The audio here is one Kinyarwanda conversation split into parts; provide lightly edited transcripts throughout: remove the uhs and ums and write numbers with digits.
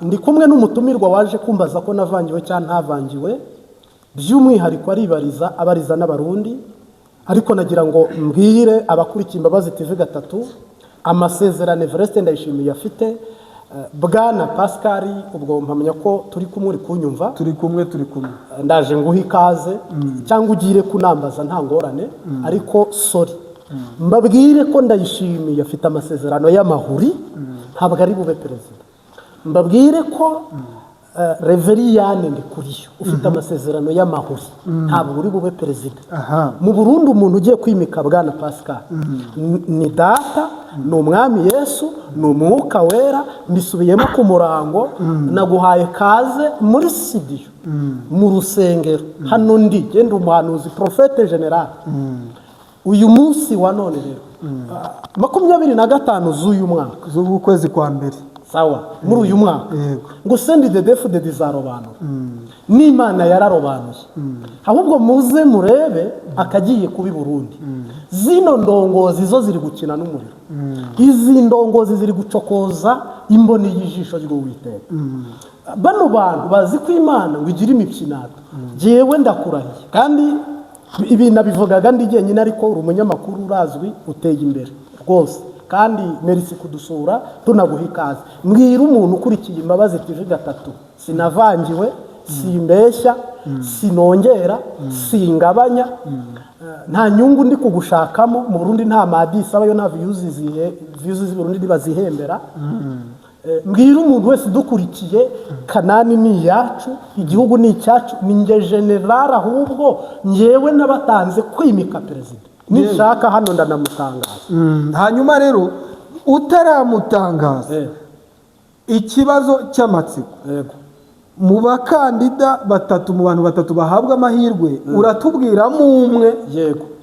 ndi kumwe n'umutumirwa waje kumbaza ko navangiwe cyangwa ntavangiwe, by'umwihariko abariza n'abarundi, ariko nagira ngo mbwire abakurikiye Imbabazi TV gatatu amasezerano Everest Ndayishimiye afite. Bwana Pascal, ubwo mpamenya ko turi kumwe uri kunyumva. Turi kumwe. Ndaje nguha ikaze cyangwa ugire kunambaza nta ngorane, ariko sorry mbabwire ko Ndayishimiye afite amasezerano y'amahuri, ntabwo ari bube perezida. Mbabwire ko Reveriyane Ndikuriyo ufite amasezerano y'amahuri, ntabwo uri bube perezida. Mu Burundi umuntu ugiye kwimika Bwana Pascal ni data, ni umwami Yesu, ni umwuka wera. Mbisubiyemo ku murango, naguhaye kaze muri studio mu rusengero hano ndi genda umuhanuzi Prophète General. Uyu munsi wa none rero 25 z'uyu mwaka z'ukwezi kwa mbere, sawa, muri uyu mwaka ngo sendi the defu de dizarobanura n'Imana yararobanuye. Ahubwo muze murebe akagiye kubi Burundi. Zino ndongozi zo ziri gukina n'umuriro. Izi ndongozi ziri gucokoza imboni y'ijisho ry'Uwiteka. Bano bantu bazi ko Imana ngo igira imipyinato. Jewe ndakurahiye kandi ibi nabivugaga ndi jyenyine, ariko uri umunyamakuru urazwi, uteye imbere rwose, kandi merci kudusura, tunaguha ikaze. Mbwira umuntu ukurikiye Imbabazi TV gatatu, sinavangiwe, simbeshya, sinongera, singabanya, nta nyungu ndi kugushakamo. Mu Burundi nta madisi abayo, nta views z'Uburundi bazihembera. Mbwira umuntu wese dukurikiye, Kanani ni yacu, igihugu ni cyacu, ni nge general, ahubwo ngewe nabatanze kwimika perezida. Nishaka hano ndanamutangaza. Hanyuma rero utaramutangaza, ikibazo cy'amatsiko, mu bakandida batatu, mu bantu batatu bahabwa amahirwe, uratubwiramo umwe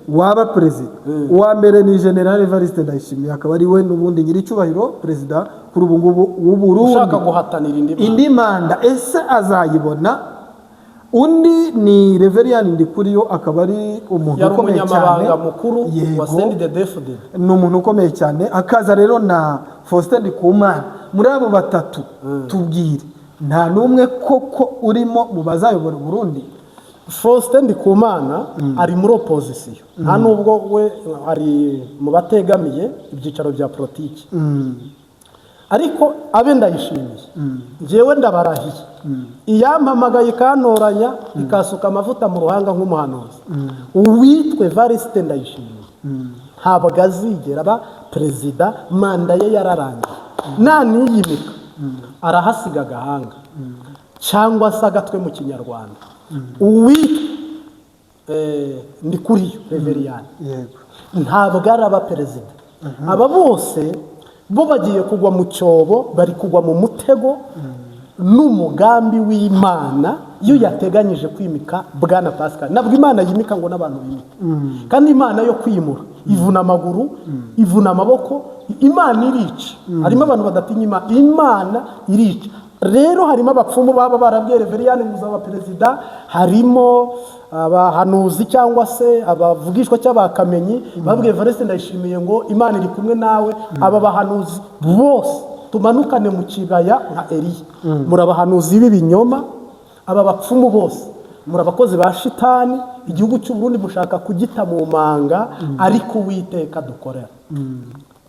waba perezida. Uwa mbere ni General Evariste Ndayishimiye, akaba ari we n'ubundi nyiricyubahiro perezida kuri ubu ngubu w'u Burundi, ushaka guhatanira indi manda. Ese azayibona? Undi ni Reveriyane Ndikuriyo, akaba ari umuntu ukomeye cyane, mukuru wa sendi the defu de, ni umuntu ukomeye cyane. Akaza rero na Faustin Ndikumana. Muri abo batatu tubwire, nta n'umwe koko urimo mu bazayobora Burundi? Faustin Ndikumana ari muri opposition, nta nubwo we ari mu bategamiye ibyicaro bya politiki. Ariko abe Ndayishimiye, njyewe ndabarahiye, iyampamagaye ikantoranya ikasuka amavuta mu ruhanga nk'umuhanuzi, uwitwe Evariste Ndayishimiye ntabwo azigera aba perezida. Manda ye yararangiye, naniyimika arahasiga agahanga cyangwa se agatwe mu Kinyarwanda. Uwitwe Ndikuriyo Reveriyane ntabwo araba perezida. Aba bose bo bagiye kugwa mu cyobo, bari kugwa mu mutego n'umugambi w'Imana iyo yateganyije kwimika Bwana Pascal. Nabwo Imana yimika ngo n'abantu bimika, kandi Imana yo kwimura ivuna amaguru, ivuna amaboko. Imana irica. Harimo abantu badatinya Imana irica. Rero harimo abapfumu baba barabwiye Reveriyane muzaba perezida, harimo abahanuzi cyangwa se abavugishwa cy'abakamenyi babwiye Evariste Ndayishimiye ngo Imana iri kumwe nawe. Aba bahanuzi bose tumanukane mu kibaya nka Eliya, muri abahanuzi b'ibinyoma. Aba bapfumu bose muri abakozi ba shitani. Igihugu cy'u Burundi mushaka kugita mu manga, ariko Uwiteka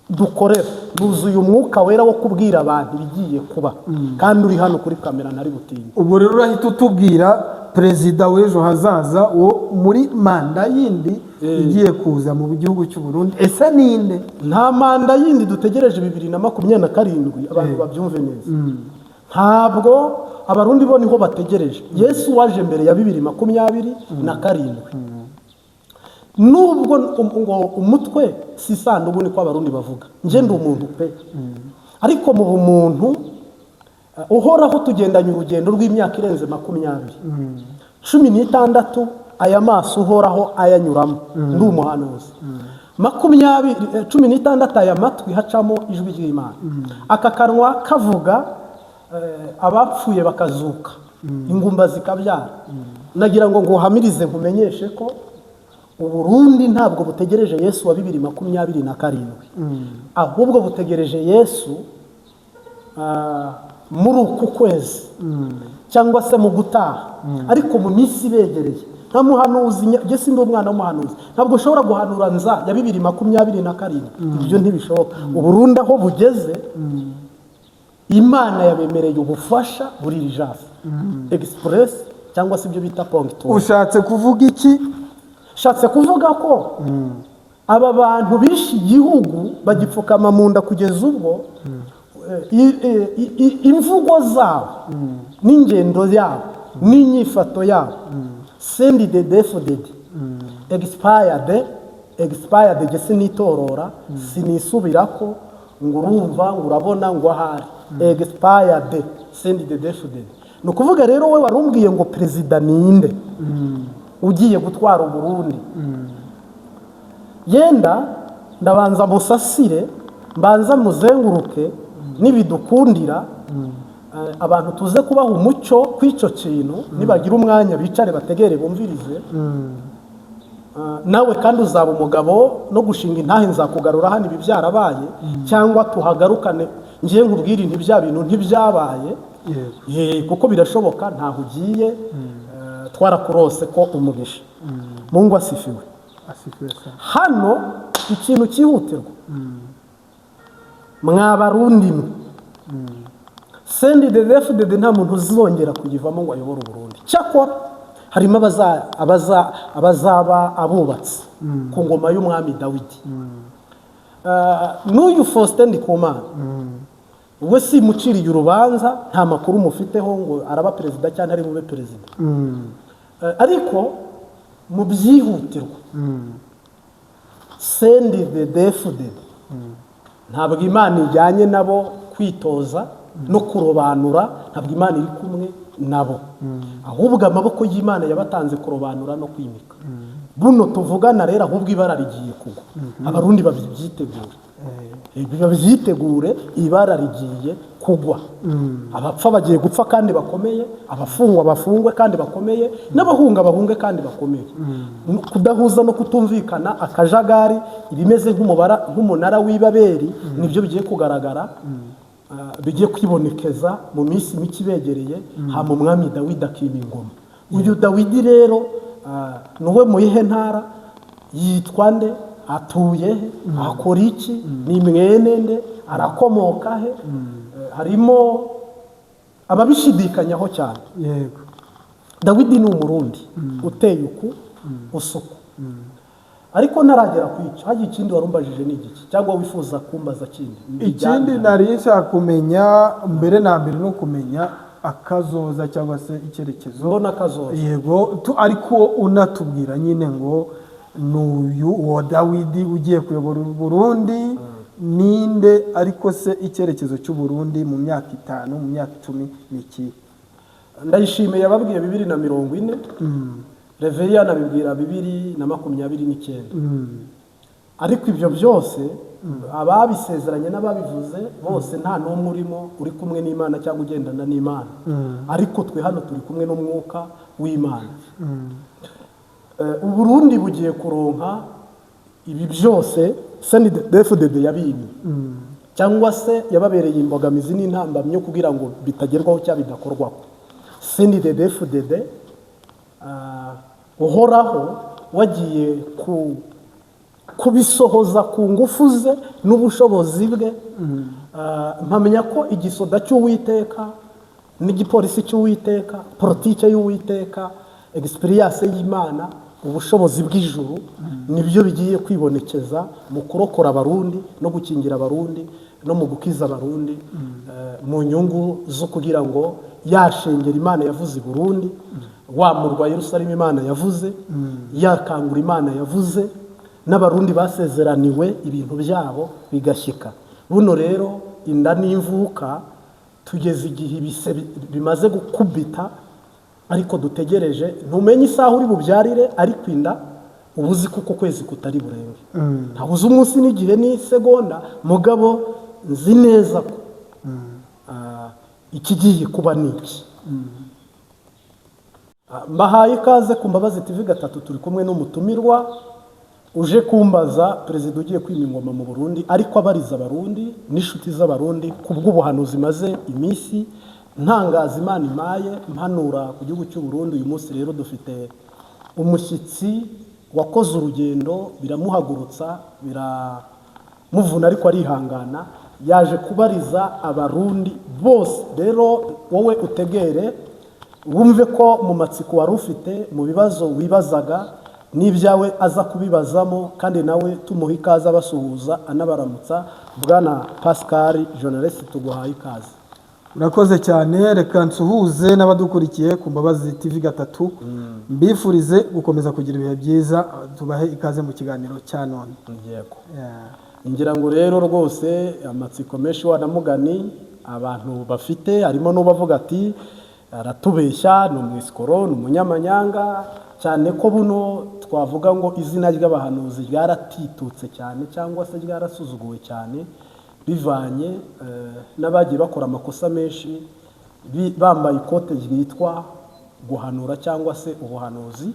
dukorera nuzuye umwuka wera wo kubwira abantu bigiye kuba, kandi uri hano kuri kamera ntari butinye. Ubwo rero urahita utubwira perezida w'ejo hazaza wo muri manda yindi igiye kuza mu gihugu cy'u Burundi. Ese ninde? Nta manda yindi dutegereje 2027, abantu babyumve neza. Ntabwo abarundi bo niho bategereje. Yesu waje mbere ya 2027. Nubwo ngo umutwe si sanduku niko abarundi bavuga, nje ndi umuntu pe, ariko mu bumuntu uhoraho tugendanye urugendo rw'imyaka irenze 16 aya maso uhoraho ayanyuramo, ndi umuhanuzi. 16 aya matwi hacamo ijwi ry'Imana, aka kanwa kavuga abapfuye bakazuka, ingumba zikabyara. Nagira ngo nguhamirize nkumenyeshe ko Uburundi ntabwo butegereje Yesu wa 2027, ahubwo butegereje Yesu muri uku kwezi cyangwa se mu gutaha ariko mu minsi ibegereye nta muhanuzi njye sindi umwana w'umuhanuzi ntabwo ushobora guhanura nza ya 2027 ibyo ntibishoboka uburundi aho bugeze Imana yabemereye ubufasha buri rijafu express cyangwa se ibyo bita ponctuel. Ushatse kuvuga iki? Shatse kuvuga ko aba bantu bishi igihugu bagipfukama mu nda kugeza ubwo imvugo zabo n'ingendo yabo n'inyifato yabo send the defuded expired gese nitorora sinisubirako ngo urumva ngo urabona ngo ahari expired send the defuded. No kuvuga rero we warumbwiye ngo president ninde ugiye gutwara Burundi yenda ndabanza musasire mbanza muzenguruke nibidukundira abantu tuze kubaha umucyo kwico kintu nibagira umwanya bicare bategere bumvirize nawe kandi uzaba umugabo no gushinga intahe nzakugarura hano ibi byarabaye cyangwa tuhagarukane ngiye nkubwira inti bya bintu ntibyabaye kuko birashoboka ntaho ugiye twarakurose ko umugisha Mungu asifiwe. Hano ikintu cyihutirwa mwabarundi send the defuded nta muntu uzongera kugivamo ngo ayobore Burundi. Cyakora harimo abazaba abubatsi ku ngoma y'umwami Dawidi n'uyu Faustin Ndikumana we si muciriye urubanza nta makuru mufiteho ngo araba perezida cyane ari bube perezida ariko mu byihutirwa send the defuded ntabwo Imana ijyanye nabo kwitoza no kurobanura ntabwo Imana iri kumwe nabo ahubwo amaboko y'Imana yabatanze kurobanura no kwimika buno tuvugana rero ahubwo ibara rigiye kugwa abarundi babyitegure ibara rigiye kugwa abapfa bagiye gupfa kandi bakomeye abafungwa bafungwe kandi bakomeye n'abahunga bahunge kandi bakomeye kudahuza no kutumvikana akajagari ibimeze nk'umunara w'ibaberi nibyo bigiye kugaragara bigiye kwibonekeza mu minsi mike ibegereye hama umwami Dawidi akima ingoma. Uyu Dawidi rero nuwe mu ihe ntara yitwa nde atuye he akora iki ni mwene nde arakomoka he harimo ababishidikanyaho cyane. Yego Dawidi ni umurundi uteye uku usuku ariko ntaragera kwica haje ikindi warumbajije n'igiki cyangwa wifuza kumbaza kindi. Ikindi nari nshaka kumenya mbere na mbere no kumenya akazoza cyangwa se icyerekezo mbona akazoza. Yego ariko unatubwira nyine ngo n'uyu wa Dawidi ugiye kuyobora Burundi ninde ariko se icyerekezo cy'u Burundi mu myaka 5 mu myaka 10 niki? Ndayishimiye yababwiye 2040 Reveria nabibwira 2029 ariko ibyo byose ababisezeranye n'ababivuze bose nta n'umwe urimo uri kumwe n'Imana cyangwa ugendana n'Imana ariko twe hano turi kumwe n'umwuka w'Imana. Uburundi bugiye kuronka ibi byose send the defuded yabimye cyangwa se yababereye imbogamizi n'intambamyo kugira ngo bitagerwaho cyangwa bidakorwaho. Send the defuded uhoraho wagiye kubisohoza ku ngufu ze n'ubushobozi bwe mpamenya ko igisoda cy'Uwiteka n'igipolisi cy'Uwiteka politike y'Uwiteka experience y'Imana ubushobozi bw'ijuru nibyo bigiye kwibonekeza mu kurokora abarundi no gukingira abarundi no mu gukiza abarundi mu nyungu zo kugira ngo yashengera Imana yavuze i Burundi wamurwa Yerusalemu Imana yavuze yakangura Imana yavuze n'abarundi basezeraniwe ibintu byabo bigashyika. Buno rero inda n'imvuka tugeze igihe bimaze gukubita ariko dutegereje ntumenye isaha uri bubyarire ariko inda ubuzi kuko kwezi kutari burenge ntabuze umunsi n'igihe ni segonda mugabo nzi neza ko ikigiye kuba niki. Mbahaye ikaze ku Mbabazi TV 3 turi kumwe n'umutumirwa uje kumbaza perezida ugiye kwima ingoma mu Burundi ariko abariza abarundi n'inshuti z'abarundi ku bw'ubuhanuzi maze iminsi ntangaza Imana imaye mpanura ku gihugu cy'u Burundi. Uyu munsi rero dufite umushyitsi wakoze urugendo biramuhagurutsa biramuvuna ariko arihangana, yaje kubariza abarundi bose. Rero wowe utegere wumve ko mu matsiko wari ufite, mu bibazo wibazaga n'ibyawe aza kubibazamo, kandi nawe tumuha ikaze abasuhuza anabaramutsa. Bwana Pascal Journaliste, tuguhaye ikaze. Urakoze cyane, reka nsuhuze n'abadukurikiye ku Mbabazi TV gatatu, mbifurize gukomeza kugira ibihe byiza, tubahe ikaze mu kiganiro cya none. Yego. Ngira ngo rero rwose amatsiko menshi wanamugani abantu bafite, harimo n'ubavuga ati aratubeshya, ni umwisikoro, ni umunyamanyanga, cyane ko buno twavuga ngo izina ry'abahanuzi ryaratitutse cyane cyangwa se ryarasuzuguwe cyane, bivanye n'abagiye bakora amakosa menshi bambaye ikote ryitwa guhanura cyangwa se ubuhanuzi,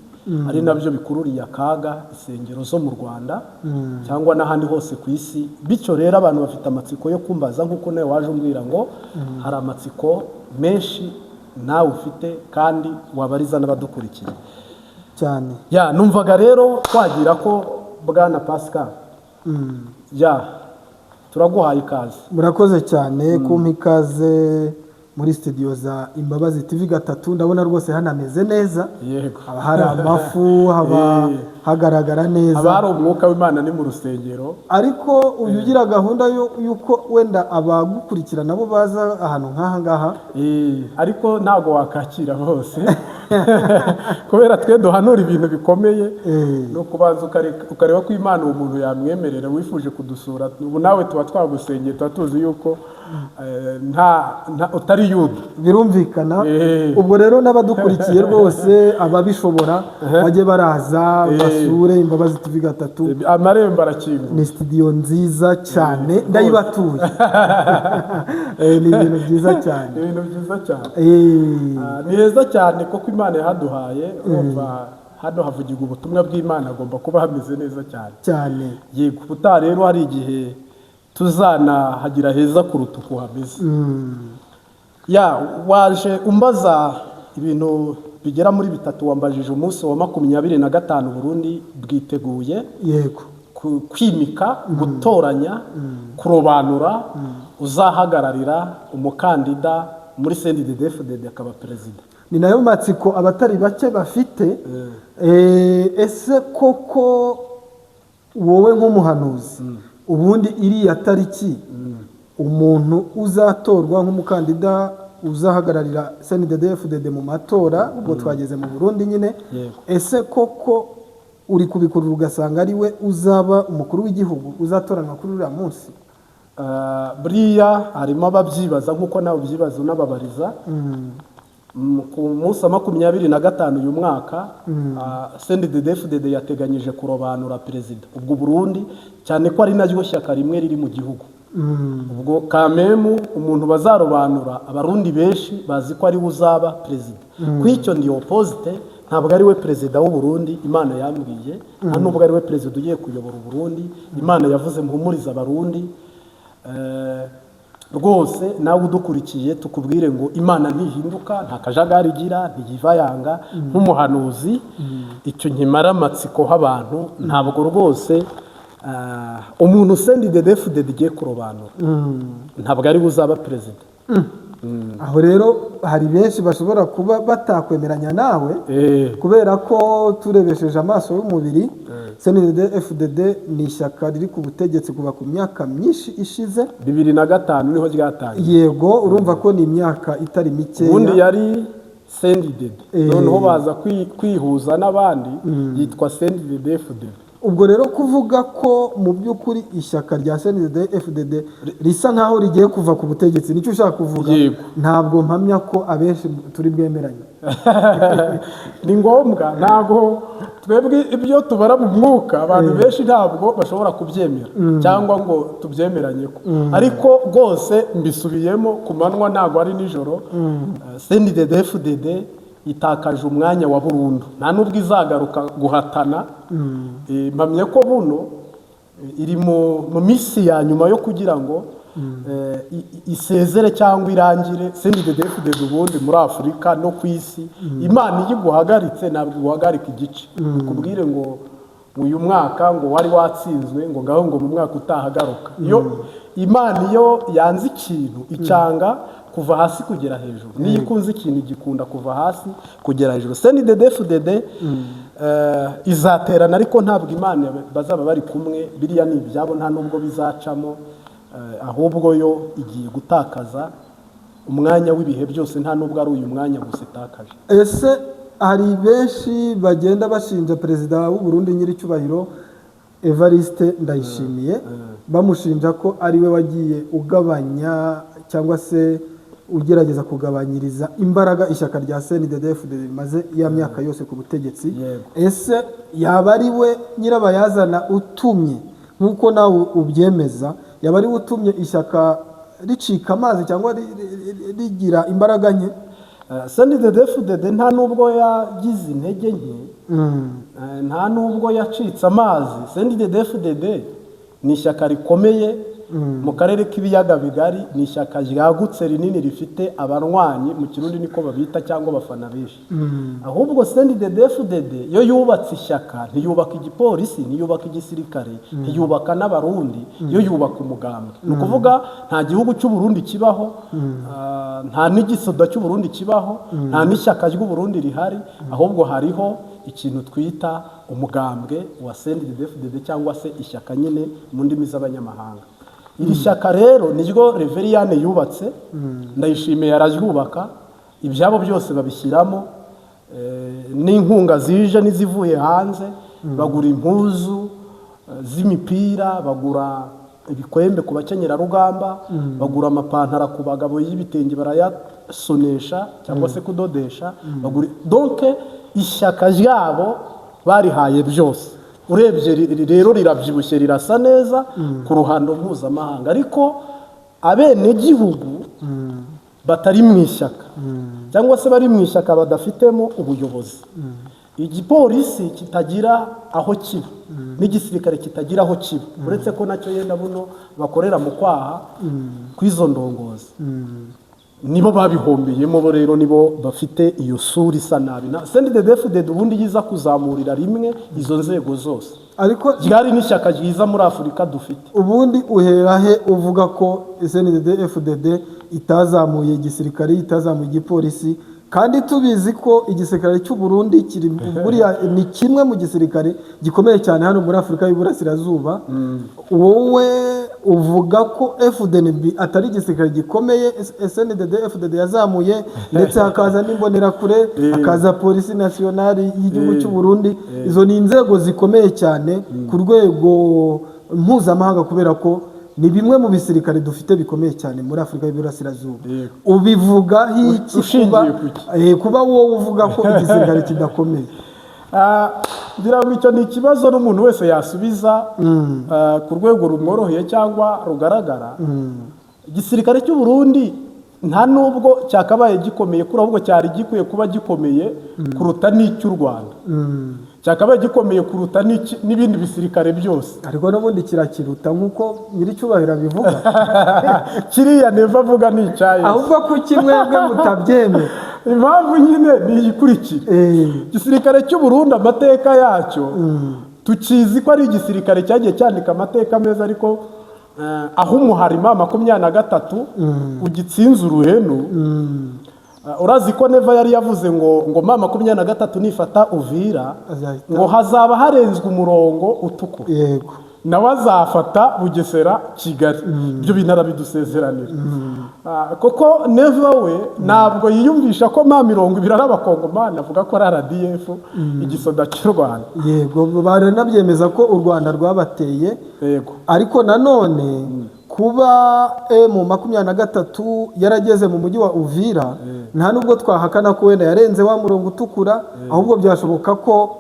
ari nabyo bikururiye akaga insengero zo mu Rwanda cyangwa n'ahandi hose ku isi. Bityo rero abantu bafite amatsiko yo kumbaza, nk'uko nawe waje umbwira ngo hari amatsiko menshi nawe ufite kandi wabariza n'abadukurikiye cyane. Numvaga rero twagira ko Bwana Pascal, turaguhaye ikaze. Murakoze cyane kumpa ikaze muri studio za Imbabazi TV gatatu. Ndabona rwose hanameze neza. Yego. Haba hari amafu, haba hagaragara neza, haba hari umwuka w'Imana ni mu rusengero. Ariko uyu ugira gahunda yuko wenda abagukurikira nabo baza ahantu nk'aha ngaha, ariko ntago wakakira bose kubera twe duhanura ibintu bikomeye, no kubanza ukareba ko Imana uwo muntu yamwemerera wifuje kudusura. Ubu nawe tuba twagusengeye, tuba tuzi yuko utari Yuda. Birumvikana. Ubwo rero n'abadukurikiye rwose ababishobora bajye baraza basure Imbabazi TV gatatu. Amarembo arakinguye, ni studio nziza cyane, ndayibatuye. Ni ibintu byiza cyane, ni ibintu byiza cyane, ni heza cyane kuko Imana yahaduhaye. Hano havugirwa ubutumwa bw'Imana, agomba kuba hameze neza cyane cyane. Yego. Ubutaha rero hari igihe tuzanahagira heza kuruta uko hameze. Waje umbaza ibintu bigera muri bitatu. Wambajije umunsi wa 25 Burundi bwiteguye, yego, kwimika, gutoranya, kurobanura uzahagararira umukandida muri CNDD-FDD akaba perezida. Ni nayo matsiko abatari bake bafite. Ese koko wowe nk'umuhanuzi, ubundi iriya tariki umuntu uzatorwa nk'umukandida uzahagararira CNDD-FDD mu matora, ubwo twageze mu Burundi nyine, ese koko uri kubikurura ugasanga ari we uzaba umukuru w'igihugu uzatoranwa kuri uriya munsi? Buriya harimo ababyibaza nk'uko nawe ubyibaza unababariza. Ku munsi wa 25 uyu mwaka CNDD-FDD yateganyije kurobanura perezida ubwo Burundi, cyane ko ari naryo shyaka rimwe riri mu gihugu. Ubwo kamemu umuntu bazarobanura abarundi benshi bazi ko ari uzaba perezida. Kw'icyo ndi opposite, ntabwo ari we perezida w'u Burundi. Imana yambwiye nta nubwo ari we perezida ugiye kuyobora u Burundi. Imana yavuze mpumuriza abarundi. Rwose nawe udukurikiye tukubwire ngo Imana ntihinduka, nta kajagari igira, ntiyiva yanga. Nk'umuhanuzi icyo nkimara amatsiko h'abantu, ntabwo rwose umuntu CNDD-FDD igiye kurobanura ntabwo ari uzaba perezida. Aho rero hari benshi bashobora kuba batakwemeranya nawe, kubera ko turebesheje amaso y'umubiri CNDD-FDD ni ishyaka riri ku butegetsi kuva ku myaka myinshi ishize. 2005 niho ryatangiye. Yego, urumva ko ni imyaka itari mikeya. Ubundi yari CNDD, noneho baza kwihuza n'abandi yitwa CNDD-FDD. Ubwo rero kuvuga ko mu by'ukuri ishyaka rya CNDD-FDD risa nkaho rigiye kuva ku butegetsi, nicyo ushaka kuvuga? Ntabwo mpamya ko abenshi turi bwemeranye. Ni ngombwa, ntabwo twebwe ibyo tubara mu mwuka abantu benshi ntabwo bashobora kubyemera cyangwa ngo tubyemeranye ko. Ariko rwose mbisubiyemo ku manywa ntabwo ari nijoro. CNDD-FDD itakaje umwanya wa burundu nta nubwo izagaruka guhatana. mpamya ko buno iri mu minsi ya nyuma yo kugira ngo isezere cyangwa irangire CNDD-FDD ubundi muri Afurika no ku isi. Imana iyo iguhagaritse ntabwo iguhagarika igice, kubwire ngo uyu mwaka ngo wari watsinzwe ngo ngaho ngo mu mwaka utahagaruka. Iyo Imana iyo yanze ikintu icanga kuva hasi kugera hejuru, niyo ikunze ikintu gikunda kuva hasi kugera hejuru. CNDD-FDD izaterana ariko ntabwo Imana bazaba bari kumwe, biriya ni ibyabo nta nubwo bizacamo, ahubwo yo igiye gutakaza umwanya w'ibihe byose, nta nubwo ari uyu mwanya gusa itakaje. Ese hari benshi bagenda bashinja perezida w'u Burundi nyiricyubahiro Evariste Ndayishimiye bamushinja ko ari we wagiye ugabanya cyangwa se ugerageza kugabanyiriza imbaraga ishyaka rya CNDD-FDD rimaze ya myaka yose ku butegetsi. Ese yaba ari we nyirabayazana utumye, nk'uko nawe ubyemeza, yaba ari we utumye ishyaka ricika amazi cyangwa rigira imbaraga nke? CNDD-FDD nta nubwo yagize intege nke, nta nubwo yacitse amazi. CNDD-FDD ni ishyaka rikomeye mu karere k'ibiyaga bigari, ni ishyaka ryagutse rinini rifite abarwanyi, mu Kirundi niko babita, cyangwa abafana benshi. Ahubwo CNDD-FDD yo yubatse ishyaka, ntiyubaka igipolisi, ntiyubaka igisirikare, ntiyubaka n'abarundi, yo yubaka umugambwe. Ni ukuvuga nta gihugu cy'u Burundi kibaho, nta n'igisoda cy'u Burundi kibaho, nta n'ishyaka ry'u Burundi rihari, ahubwo hariho ikintu twita umugambwe wa CNDD-FDD cyangwa se ishyaka nyine mu ndimi z'abanyamahanga. Iri shyaka rero niryo Reveriyane yubatse, Ndayishimiye yararyubaka, ibyabo byose babishyiramo, n'inkunga zije n'izivuye hanze, bagura impuzu z'imipira, bagura ibikwembe ku bakenyerarugamba, bagura amapantara ku bagabo y'ibitenge barayasonesha cyangwa se kudodesha, bagura donc ishyaka ryabo barihaye byose. Urebye rero rirabyibushye, rirasa neza ku ruhando mpuzamahanga, ariko abenegihugu batari mu ishyaka cyangwa se bari mu ishyaka badafitemo ubuyobozi, igipolisi kitagira aho kiba n'igisirikare kitagira aho kiba, uretse ko nacyo yenda buno bakorera mu kwaha kw'izo ndongozi, nibo babihombeyemo. Bo rero nibo bafite iyo sura isa nabi. CNDD-FDD ubundi yiza kuzamurira rimwe izo nzego zose, ariko ryari n'ishyaka ryiza muri Afurika dufite. Ubundi uhera he uvuga ko CNDD-FDD itazamuye igisirikare, itazamuye igipolisi, kandi tubizi ko igisirikare cy'u Burundi kiri buriya ni kimwe mu gisirikare gikomeye cyane hano muri Afurika y'Uburasirazuba. Wowe uvuga ko FDNB atari igisirikare gikomeye, CNDD-FDD yazamuye, ndetse hakaza n'imbonerakure, hakaza polisi nationale y'igihugu cy'u Burundi. Izo ni inzego zikomeye cyane ku rwego mpuzamahanga, kubera ko ni bimwe mu bisirikare dufite bikomeye cyane muri Afurika y'Uburasirazuba. Ubivuga iki kuba wowe uvuga ko igisirikare kidakomeye? ngira ngo icyo ni ikibazo n'umuntu wese yasubiza ku rwego rumworoheye cyangwa rugaragara. Igisirikare cy'u Burundi nta nubwo cyakabaye gikomeye kuri, ahubwo cyari gikwiye kuba gikomeye kuruta n'icy'u Rwanda, cyakabaye gikomeye kuruta n'ibindi bisirikare byose, ariko n'ubundi kirakiruta nk'uko nyiricyubahiro abivuga. kiriya neva avuga ni icyayi, ahubwo ko kimwebwe mutabyemera. Impamvu nyine ni iyikurikira. Igisirikare cy'u Burundi amateka yacyo tukizi ko ari igisirikare cyagiye cyandika amateka meza, ariko aho umuharima 23 ugitsinze uruhenu. Urazi ko neva yari yavuze ngo 23 nifata Uvira ngo hazaba harenzwe umurongo utukura, yego, nawe azafata Bugesera Kigali. Ibyo binara bidusezeranira. Koko neva we ntabwo yiyumvisha ko 20 ari abakongomani, avuga ko ari RDF, igisoda cy'u Rwanda. Yego, baranabyemeza ko u Rwanda rwabateye. Yego, ariko nanone kuba M23 yarageze mu mujyi wa Uvira, nta nubwo twahakana ko wenda yarenze wa murongo utukura, ahubwo byashoboka ko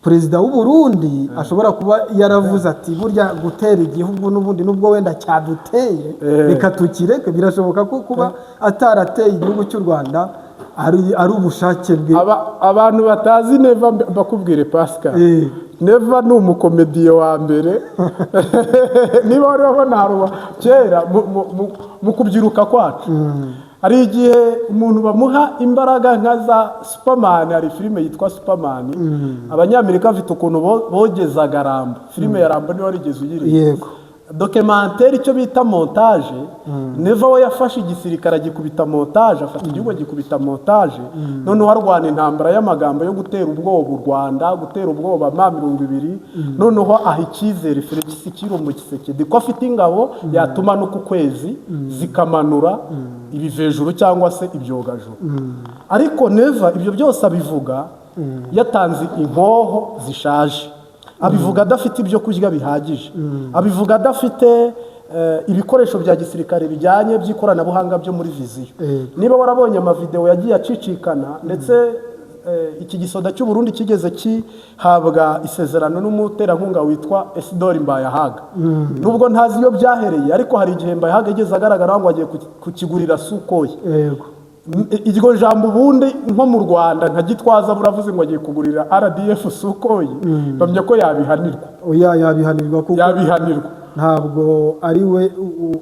Perezida w'u Burundi ashobora kuba yaravuze ati burya gutera igihugu n'ubundi nubwo wenda cyaduteye reka tukireke. Birashoboka ko kuba atarateye igihugu cy'u Rwanda ari ubushake bwe. Abantu batazi Neva bakubwire Pascal, Neva ni umukomediye wa mbere niba wari wabona kera mu kubyiruka kwacu hari igihe umuntu bamuha imbaraga nka za Superman. Hari filime yitwa Superman, abanyamerika bafite ukuntu bogezaga Rambo. Filime ya Rambo niyo warigeze uyiri. Yego. Documentaire icyo bita montage. Neva we yafashe igisirikare agikubita montage, afata igihugu agikubita montage, noneho arwana intambara y'amagambo yo gutera ubwoba u Rwanda, gutera ubwoba M20, noneho aha icyizere Felix Kirumbu Kisekedi ko afite ingabo yatuma no ku kwezi zikamanura ibivejuru cyangwa se ibyogajuru. Ariko Neva ibyo byose abivuga yatanze inkoho zishaje, abivuga adafite ibyo kurya bihagije, abivuga adafite ibikoresho bya gisirikare bijyanye by'ikoranabuhanga byo muri viziyo. Niba warabonye amavideo yagiye acicikana, ndetse iki gisoda cy'u Burundi kigeze kihabwa isezerano n'umuterankunga witwa Isidore Mbayahaga. Nubwo ntazi iyo byahereye, ariko hari igihe Mbayahaga igeze agaragara ngo agiye kukigurira Sukoyi. Iryo jambo ubundi nko mu Rwanda nka Gitwaza buravuze ngo agiye kugurira RDF Sukoyi, bamye ko yabihanirwa. Yabihanirwa kuko yabihanirwa. Ntabwo ari we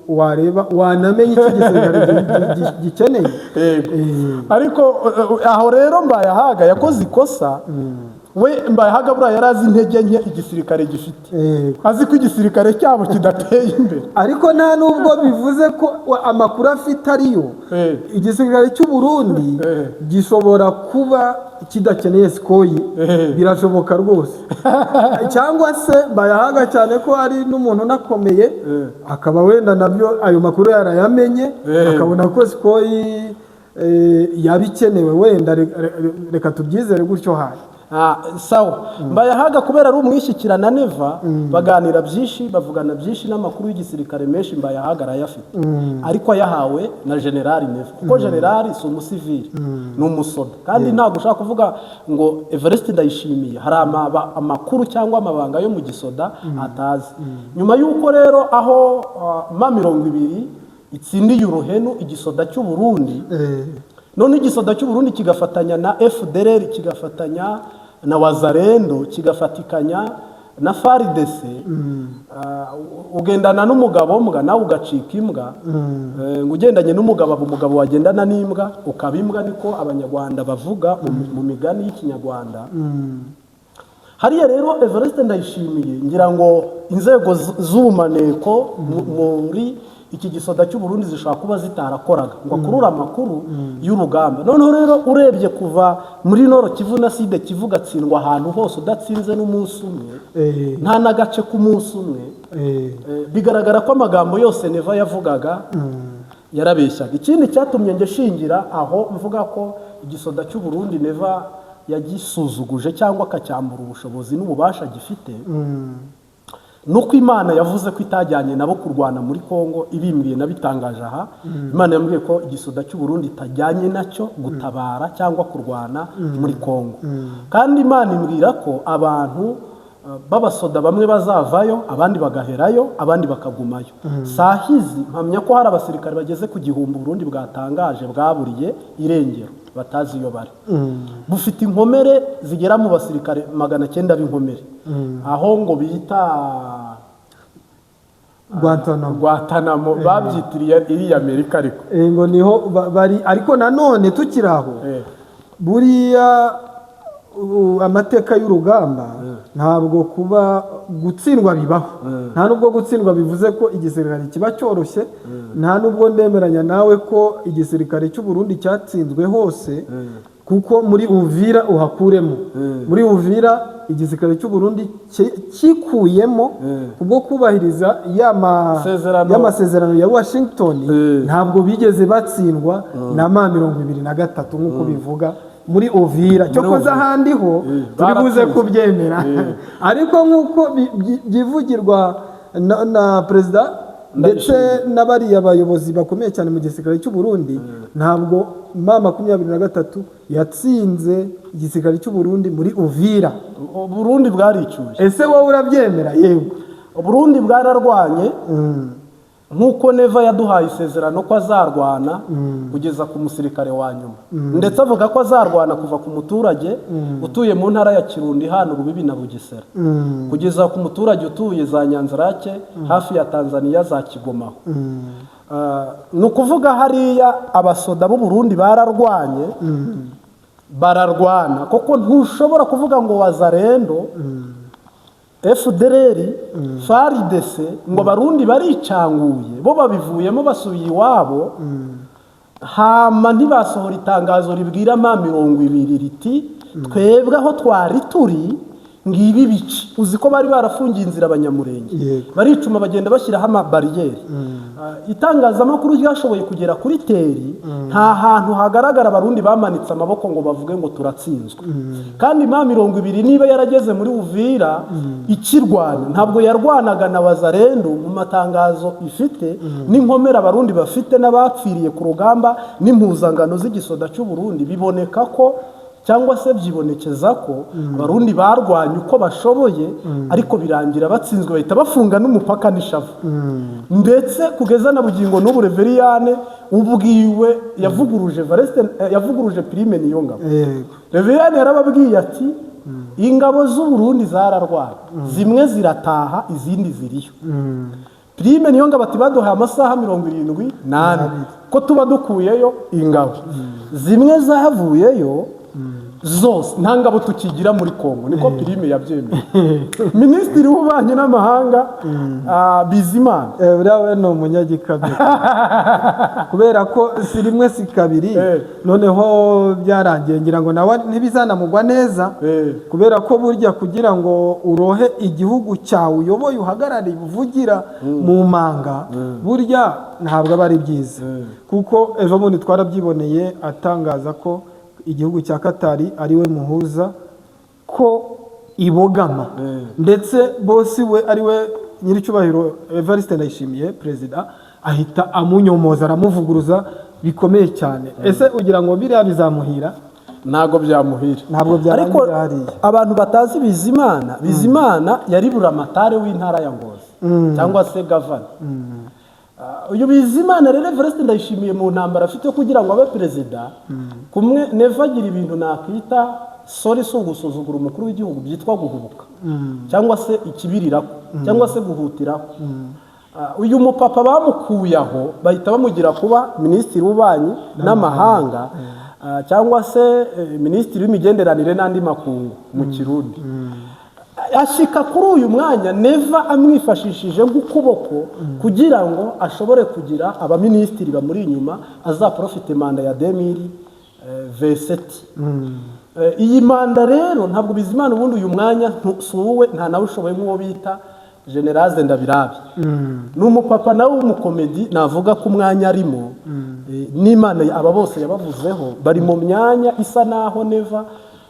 wareba wanamenye iki gisirikare gikeneye. Ariko aho rero Mbayahaga yakoze ikosa. We Mbayahaga bura yarazi intege nke igisirikare gifite, azi ko igisirikare cyabo kidateye imbere. Ariko nta nubwo bivuze ko amakuru afite ariyo. Igisirikare cy'u Burundi gishobora kuba kidakeneye Sukoyi, birashoboka rwose. Cyangwa se Mbayahaga cyane ko ari n'umuntu nakomeye, akaba wenda nabyo ayo makuru yarayamenye, akabona ko Sukoyi yabikenewe, wenda reka tubyizere gutyo hayi. Sawa. Mbayahaga kubera ari umwishyikirana Neva, baganira byinshi, bavugana byinshi, n'amakuru y'igisirikare menshi Mbayahaga arayafite. Ariko yahawe na General Neva, kuko General si umusivili, ni umusoda. Kandi ntabwo ushaka kuvuga ngo Evariste Ndayishimiye hari amakuru cyangwa amabanga yo mu gisoda atazi. Nyuma y'uko rero aho M20 itsindiye uruhenu igisoda cy'u Burundi, none igisoda cy'u Burundi kigafatanya na FDLR, kigafatanya na Wazalendo, kigafatikanya na FARDC, ugendana n'umugabo mbwa nawe ugacika imbwa. Ngo ugendanye n'umugabo, umugabo wagendana n'imbwa ukaba imbwa, niko abanyarwanda bavuga mu migani y'ikinyarwanda. Hariya rero Evariste Ndayishimiye ngira ngo inzego z'ubumaneko muri iki gisoda cy'u Burundi zishobora kuba zitarakoraga ngo akurura amakuru y'urugamba. Noneho rero urebye kuva muri Nord Kivu na Sud Kivu gatsindwa ahantu hose udatsinze n'umunsi umwe, nta nagace k'umunsi umwe, bigaragara ko amagambo yose Neva yavugaga yarabeshyaga. Ikindi cyatumye nge shingira aho mvuga ko igisoda cy'u Burundi Neva yagisuzuguje cyangwa akacyambura ubushobozi n'ububasha gifite, nuko Imana yavuze ko itajyanye nabo kurwana muri Kongo, ibimbwiye nabitangaje aha. Imana yambwiye ko igisoda cy'u Burundi itajyanye nacyo gutabara cyangwa kurwana muri Kongo. Kandi Imana imbwira ko abantu babasoda bamwe bazavayo, abandi bagaherayo, abandi bakagumayo. Sahizi mpamya ko hari abasirikare bageze ku 1000 Burundi bwatangaje bwaburiye irengero, batazi iyo bari. Bufite inkomere zigera mu basirikare 900 b'inkomere, aho ngo bita Guantanamo, babyitiriye iri Amerika. Ariko ngo niho bari. Ariko nanone tukiraho, buriya amateka y'urugamba ntabwo kuba gutsindwa bibaho. Nta nubwo gutsindwa bivuze ko igisirikare kiba cyoroshye. Nta nubwo ndemeranya nawe ko igisirikare cy'u Burundi cyatsinzwe hose, kuko muri Uvira uhakuremo. Muri Uvira igisirikare cy'u Burundi kikuyemo kubwo kubahiriza y'amasezerano ya Washington, ntabwo bigeze batsindwa na M23 nk'uko bivuga muri Uvira. Cyo koza ahandi ho turi buze kubyemera. Ariko nk'uko byivugirwa na perezida ndetse n'abariya abayobozi bakomeye cyane mu gisirikare cy'u Burundi, ntabwo M23 yatsinze igisirikare cy'u Burundi muri Uvira. Burundi bwaricyuje. Ese wowe urabyemera? Yego, Burundi bwararwanye nk'uko Neva yaduhaye isezerano ko azarwana kugeza ku musirikare wa nyuma, ndetse avuga ko azarwana kuva ku muturage utuye mu ntara ya Kirundi hano Rubibi na Bugesera kugeza ku muturage utuye za Nyanzarake hafi ya Tanzania za Kigomaho. Ni ukuvuga hariya abasoda b'u Burundi bararwana koko, ntushobora kuvuga ngo Wazalendo FDLR FARDC ngo Barundi baricanguye bo babivuyemo basubiye iwabo, hama ntibasohora itangazo ribwira M20 riti twebwe aho twari turi ngibi bici. Uzi ko bari barafungiye inzira abanyamurenge baricuma bagenda bashyiraho amabariyeri. Itangazamakuru ryashoboye kugera kuri teri, nta hantu hagaragara Barundi bamanitse amaboko ngo bavuge ngo turatsinzwe. Kandi M20 niba yarageze muri Uvira ikirwana, ntabwo yarwanaga na Wazalendo. Mu matangazo ifite n'inkomera Barundi bafite n'abapfiriye ku rugamba n'impuzangano z'igisoda cy'u Burundi, biboneka ko cyangwa se byibonekeza ko Abarundi barwanye uko bashoboye, ariko birangira batsinzwe, bahita bafunga n'umupaka n'ishavu. Ndetse kugeza na bugingo n'ubu Reveriyane ubwiwe yavuguruje Prime Niyongabo. Reveriyane yarababwiye ati ingabo z'u Burundi zararwanye, zimwe zirataha izindi ziriyo. Prime Niyongabo ati baduhaye amasaha 78 ko tuba dukuyeyo ingabo, zimwe zavuyeyo zose nta ngabo tukigira muri Kongo, niko Prime yabyemeye. Minisitiri w'ububanyi n'amahanga Bizimana urawe no munyagikabiri kubera ko si rimwe si kabiri, noneho byarangiye ngira ngo nawe ntibizanamugwa neza, kubera ko burya kugira ngo urohe igihugu cyawe uyoboye uhagarare uvugira mu manga, burya ntabwo aba ari byiza. Kuko ejo bundi twarabyiboneye atangaza ko igihugu cya Katari ariwe muhuza ko ibogama, ndetse bosi we ariwe nyiricyubahiro Evariste Ndayishimiye perezida ahita amunyomoza aramuvuguruza bikomeye cyane. Ese ugira ngo biriya bizamuhira? Ntago byamuhira. Ariko abantu batazi Bizimana yari buramatare w'intara ya Ngozi cyangwa se gavana. Uyu Bizimana rero Evariste Ndayishimiye mu ntambara afite kugira ngo abe perezida, kumwe Neva agira ibintu nakwita sori sugusuzugura umukuru w'igihugu byitwa guhubuka cyangwa se ikibiriraho cyangwa se guhutiraho. Uyu mupapa bamukuyaho bahita bamugira kuba minisitiri w'ububanyi n'amahanga cyangwa se minisitiri w'imigenderanire n'andi makungu mu Kirundi. Ashika kuri uyu mwanya Neva amwifashishije nk'ukuboko kugira ngo ashobore kugira abaminisitiri bamuri inyuma, azaprofite manda ya 2027. Iyi manda rero ntabwo Bizimana ubundi uyu mwanya suwe nta nawe ushoboye nk'uwo bita General Ndabirabi. N'umupapa nawe w'umukomedi navuga ko umwanya arimo n'Imana aba bose yabavuzeho bari mu myanya isa naho Neva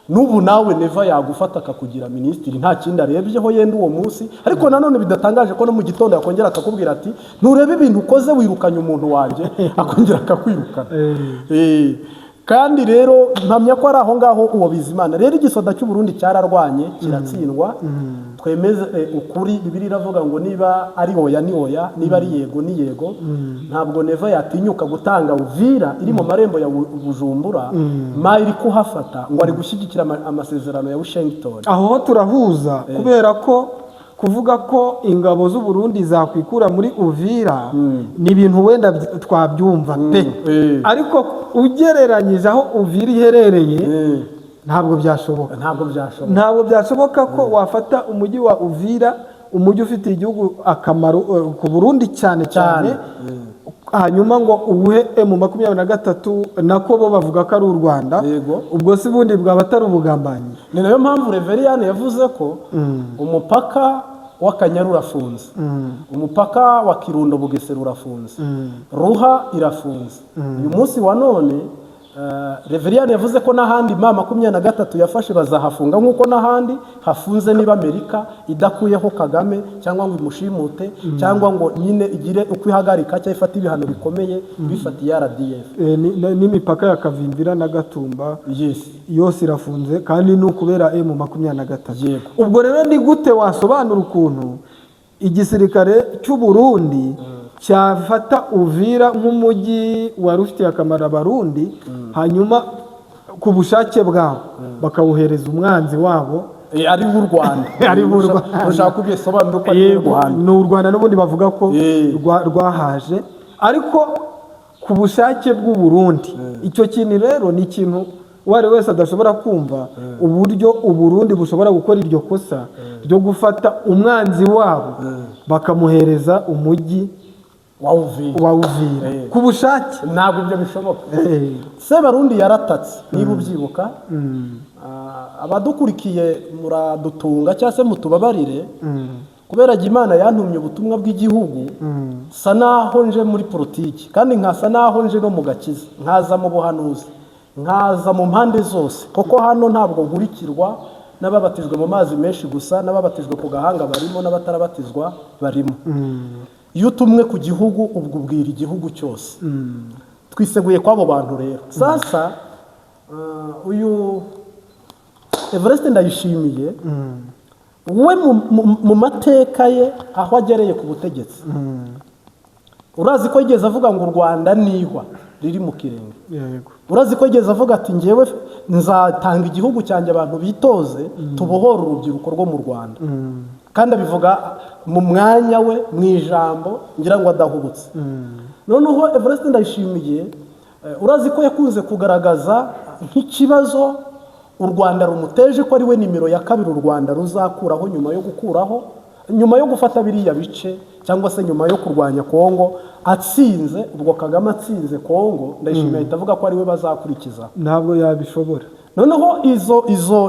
n'ubu nawe Neva yagufata akakugira minisitiri nta kindi arebyeho yenda uwo munsi. Ariko nanone bidatangaje ko no mu gitondo yakongera akakubwira ati nturebe ibintu ukoze wirukanye umuntu wanjye, akongera akakwirukana. Kandi rero mpamya ko ari aho ngaho uwo Bizimana rero igisoda cy'u Burundi cyararwanye kiratsindwa. Twemeze ukuri, Bibiliya iravuga ngo niba ari oya ni oya, niba ari yego ni yego. Ntabwo Neva yatinyuka gutanga Uvira iri mu marembo ya Bujumbura iri kuhafata ngo ari gushyigikira amasezerano ya Washington. Aho turahuza kubera ko kuvuga ko ingabo z'u Burundi zakwikura muri Uvira ni ibintu wenda twabyumva pe, ariko ugereranyije aho Uvira iherereye ntabwo byashoboka ko wafata umujyi wa Uvira, umujyi ufite igihugu akamaro ku Burundi cyane hanyuma ngo uwuhe M23 nako bo bavuga ko ari u Rwanda. Ubwo si bundi bwaba atari ubugambanyi. Ni nayo mpamvu Reveriyane yavuze ko umupaka w'Akanyaru urafunze, umupaka wa Kirundo Bugesera urafunze, Ruha irafunze. Uyu munsi wa none Reveriyane yavuze ko n'ahandi M23 yafashe bazahafunga nk'uko n'ahandi hafunze niba Amerika idakuyeho Kagame cyangwa ngo imushimute cyangwa ngo nyine igire uko ihagarika cyangwa ifata ibihano bikomeye bifatiye RDF. N'imipaka ya Kavimvira na Gatumba yose irafunze kandi n'ukubera M23. Ubwo rero ni gute wasobanura ukuntu igisirikare cy'u Burundi cyafata Uvira nk'umujyi wari ufitiye akamaro abarundi hanyuma ku bushake bwabo bakawuhereza umwanzi wabo ari w'u Rwanda ari w'u Rwanda ushaka kubisobanura ko ari w'u Rwanda ni u Rwanda n'ubundi bavuga ko rwahaje ariko ku bushake bw'u Burundi icyo kintu rero ni ikintu uwari wese adashobora kumva uburyo u Burundi bushobora gukora iryo kosa ryo gufata umwanzi wabo bakamuhereza umujyi wa Uvira ku bushake ntabwo ibyo bishoboka Sebarundi yaratatse niba ubyibuka abadukurikiye muradutunga cyangwa se mutubabarire kubera Imana yantumye ubutumwa bw'igihugu sa naho nje muri politiki kandi nkasa naho nje no mu gakiza nkaza mu buhanuzi nkaza mu mpande zose kuko hano ntabwo nkurikirwa n'ababatijwe mu mazi menshi gusa n'ababatijwe ku gahanga barimo n'abatarabatizwa barimo iyo utumwe ku gihugu ubwo ubwira igihugu cyose twiseguye kw'abo bantu rero sasa uyu Evariste Ndayishimiye we mu mateka ye aho agereye ku butegetsi urazi ko yigeze avuga ngo u Rwanda nihwa riri mu kirenge urazi ko yigeze avuga ati ngewe nzatanga igihugu cyanjye abantu bitoze tubohora urubyiruko rwo mu Rwanda kandi abivuga mu mwanya we mu ijambo ngira ngo adahubutse noneho Evariste Ndayishimiye urazi ko yakunze kugaragaza nk'ikibazo u Rwanda rumuteje ko ari we nimero ya kabiri u Rwanda ruzakuraho nyuma yo gufata biriya bice cyangwa se nyuma yo kurwanya Kongo atsinze ubwo Kagame atsinze Kongo Ndayishimiye ahita avuga ko ari we bazakurikiza ntabwo yabishobora noneho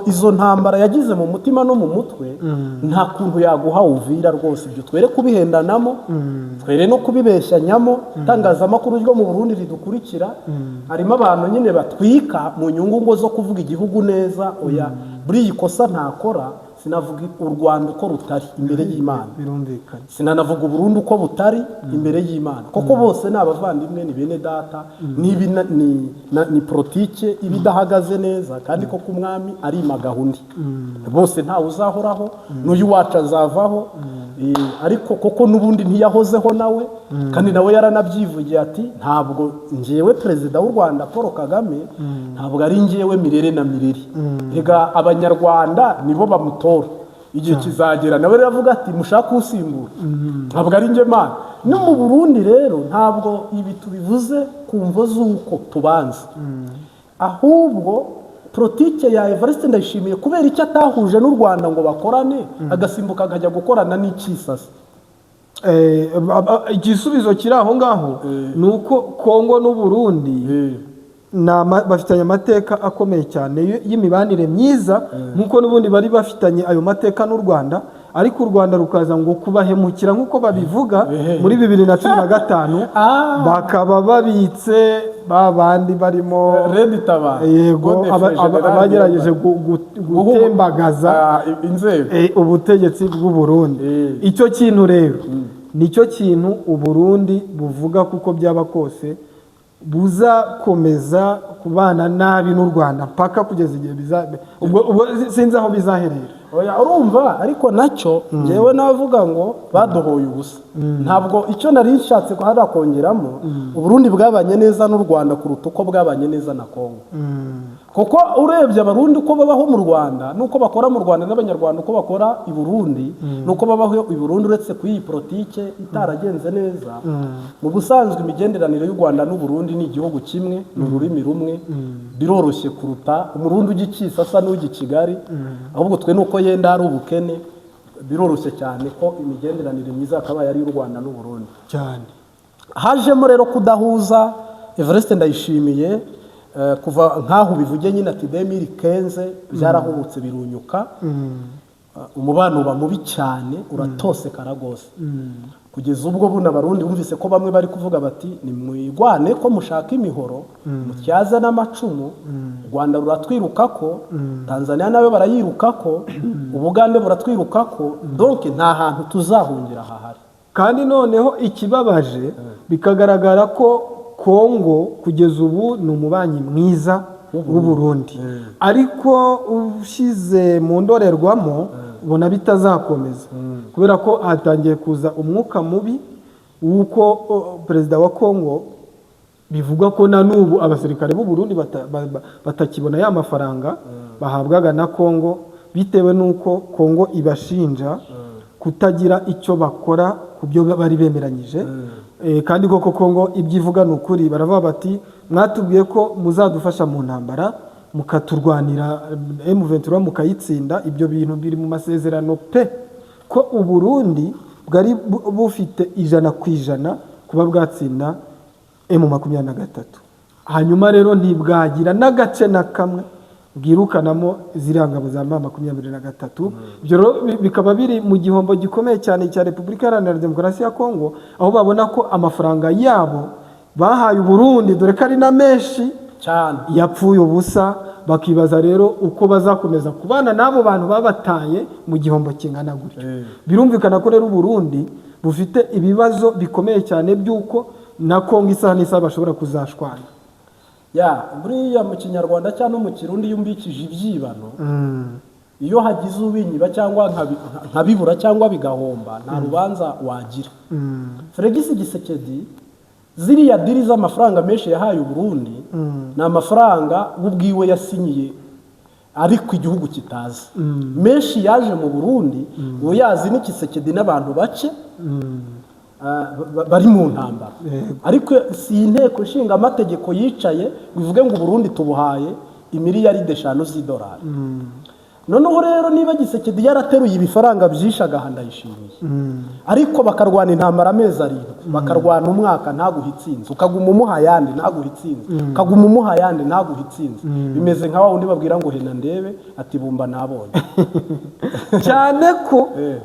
izo ntambara yagize mu mutima no mu mutwe nta kuntu yaguha Uvira rwose ibyo twere kubihendanamo twere no kubibeshyanyamo itangazamakuru ryo mu Burundi ridukurikira harimo abantu nyine batwika mu nyungu ngo zo kuvuga igihugu neza oya buri ikosa ntakora sinavuga u Rwanda uko rutari imbere y'Imana birumvikana sinanavuga Burundi uko butari imbere y'Imana koko bose ni abavandimwe ni bene data ni politike ibidahagaze neza kandi ko ku mwami ari magahundi bose ntawe uzahoraho n'uyu wacu azavaho ariko koko n'ubundi ntiyahozeho nawe kandi nawe yaranabyivugiye ati ntabwo ngewe perezida w'u Rwanda Paul Kagame ntabwo ari ngewe mirere na mireri ega abanyarwanda nibo bamutora igihe kizagera nawe riravuga ati mushaka usimbura ntabwo ari nge Mana no mu Burundi rero ntabwo ibi tubivuze kumvo z'uko tubanza ahubwo politike ya Evariste Ndayishimiye kubera icyo atahuje n'u Rwanda ngo bakorane agasimbuka akajya gukorana n'ikisasa igisubizo kiri aho ngaho ni uko Kongo n'u Burundi bafitanye amateka akomeye cyane y'imibanire myiza nk'uko n'ubundi bari bafitanye ayo mateka n'u Rwanda ariko u Rwanda rukaza ngo kubahemukira nk'uko babivuga muri 2015 bakaba babitse babandi barimo yego abagerageje gutembagaza ubutegetsi bw'u Burundi icyo kintu rero nicyo kintu u Burundi buvuga kuko byaba kose buzakomeza kubana nabi n'u Rwanda mpaka kugeza igihe ubwo sinzi aho bizaherera urumva ariko nacyo ngewe navuga ngo badohoye ubusa ntabwo icyo nari nshatse kongeramo u Burundi bwabanye neza n'u Rwanda kuruta uko bwabanye neza na Kongo kuko urebye abarundi uko babaho mu Rwanda nuko bakora mu Rwanda n'abanyarwanda uko bakora i Burundi nuko babaho i Burundi uretse ku iyi politike itaragenze neza mu busanzwe imigenderanire y'u Rwanda n'u Burundi ni igihugu kimwe ni ururimi rumwe biroroshye kuruta umurundi ugikisa asa n'ugi Kigali ahubwo twe nuko yenda ari ubukene biroroshye cyane ko imigenderanire myiza akabaye ari y'u Rwanda n'u Burundi cyane hajemo rero kudahuza Evariste Ndayishimiye kuva nkaho bivuge nyine ati 2015 byarahubutse birunyuka umubano uba mubi cyane uratose karagose kugeza ubwo buna barundi bumvise ko bamwe bari kuvuga bati ni mwigwane ko mushaka imihoro mutyaza n'amacumu Rwanda ruratwirukako Tanzania nawe barayirukako Ubugande buratwirukako donc nta hantu tuzahungira hahari kandi noneho ikibabaje bikagaragara ko Kongo kugeza ubu ni umubanyi mwiza w'u Burundi ariko ushize mu ndorerwamo ubona bitazakomeza kubera ko hatangiye kuza umwuka mubi uko perezida wa Kongo bivugwa ko na n'ubu abasirikare b'u Burundi batakibona ya mafaranga bahabwaga na Kongo bitewe n'uko Kongo ibashinja kutagira icyo bakora ku byo bari bemeranyije. Kandi koko Kongo ibyivuga n'ukuri, baravuga bati mwatubwiye ko muzadufasha mu ntambara mukaturwanira M23 mukayitsinda, ibyo bintu biri mu masezerano pe, ko u Burundi bwari bufite 100% kuba bwatsinda M23. Hanyuma rero ntibwagira n'agace na kamwe bwirukanamo zirangabo za M23. Ibyo rero bikaba biri mu gihombo gikomeye cyane cya Repubulika Iharanira Demokarasi ya Kongo, aho babona ko amafaranga yabo bahaye u Burundi dore ko ari na menshi cyane yapfuye ubusa, bakibaza rero uko bazakomeza kubana n'abo bantu babataye mu gihombo kingana gutyo. Birumvikana ko rero u Burundi bufite ibibazo bikomeye cyane by'uko na Kongo isaha n'isaha bashobora kuzashwana. Buriya mu Kinyarwanda cyangwa mu Kirundi yumbikije ibyibano, iyo hagize ubinyiba cyangwa nkabibura cyangwa bigahomba nta rubanza wagira. Felix Tshisekedi ziriya diri z'amafaranga menshi yahaye u Burundi ni amafaranga ubwiwe yasinyiye ariko igihugu kitazi. Menshi yaje mu Burundi uwo yazi ni Tshisekedi n'abantu bake bari mu ntambara, ariko si inteko ishinga amategeko yicaye bivuge ngo Burundi tubuhaye imiliyaride 5 z'idolari. Noneho rero niba Tshisekedi yarateruye ibifaranga byishaga handayishimiye, ariko bakarwana intambara amezi 7, bakarwana umwaka ntaguha itsinzi, ukaguma umuha yandi ntaguha itsinzi, ukaguma umuha yandi ntaguha itsinzi. Bimeze nka wundi babwira ngo hena ndebe ati bumba nabonye.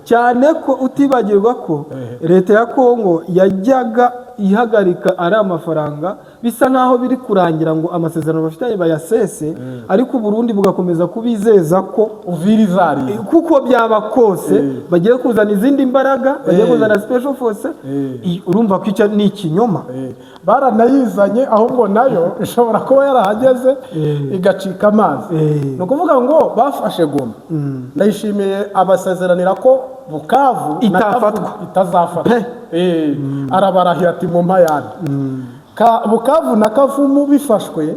cyane ko utibagirwa ko leta ya Kongo yajyaga ihagarika ari amafaranga bisa nkaho biri kurangira ngo amasezerano bafitanye bayasese, ariko Burundi bugakomeza kubizeza ko Uvira izari kuko byaba kose bagiye kuzana izindi imbaraga, bagiye kuzana special force. Urumva ko icyo ni ikinyoma. Baranayizanye ahubwo nayo ishobora kuba yarahageze igacika amazi. No kuvuga ngo bafashe Goma. Ndayishimiye abasezeranira ko Bukavu itazafatwa. Arabarahira ati mu mpayane. Bukavu na Kavumu bifashwe,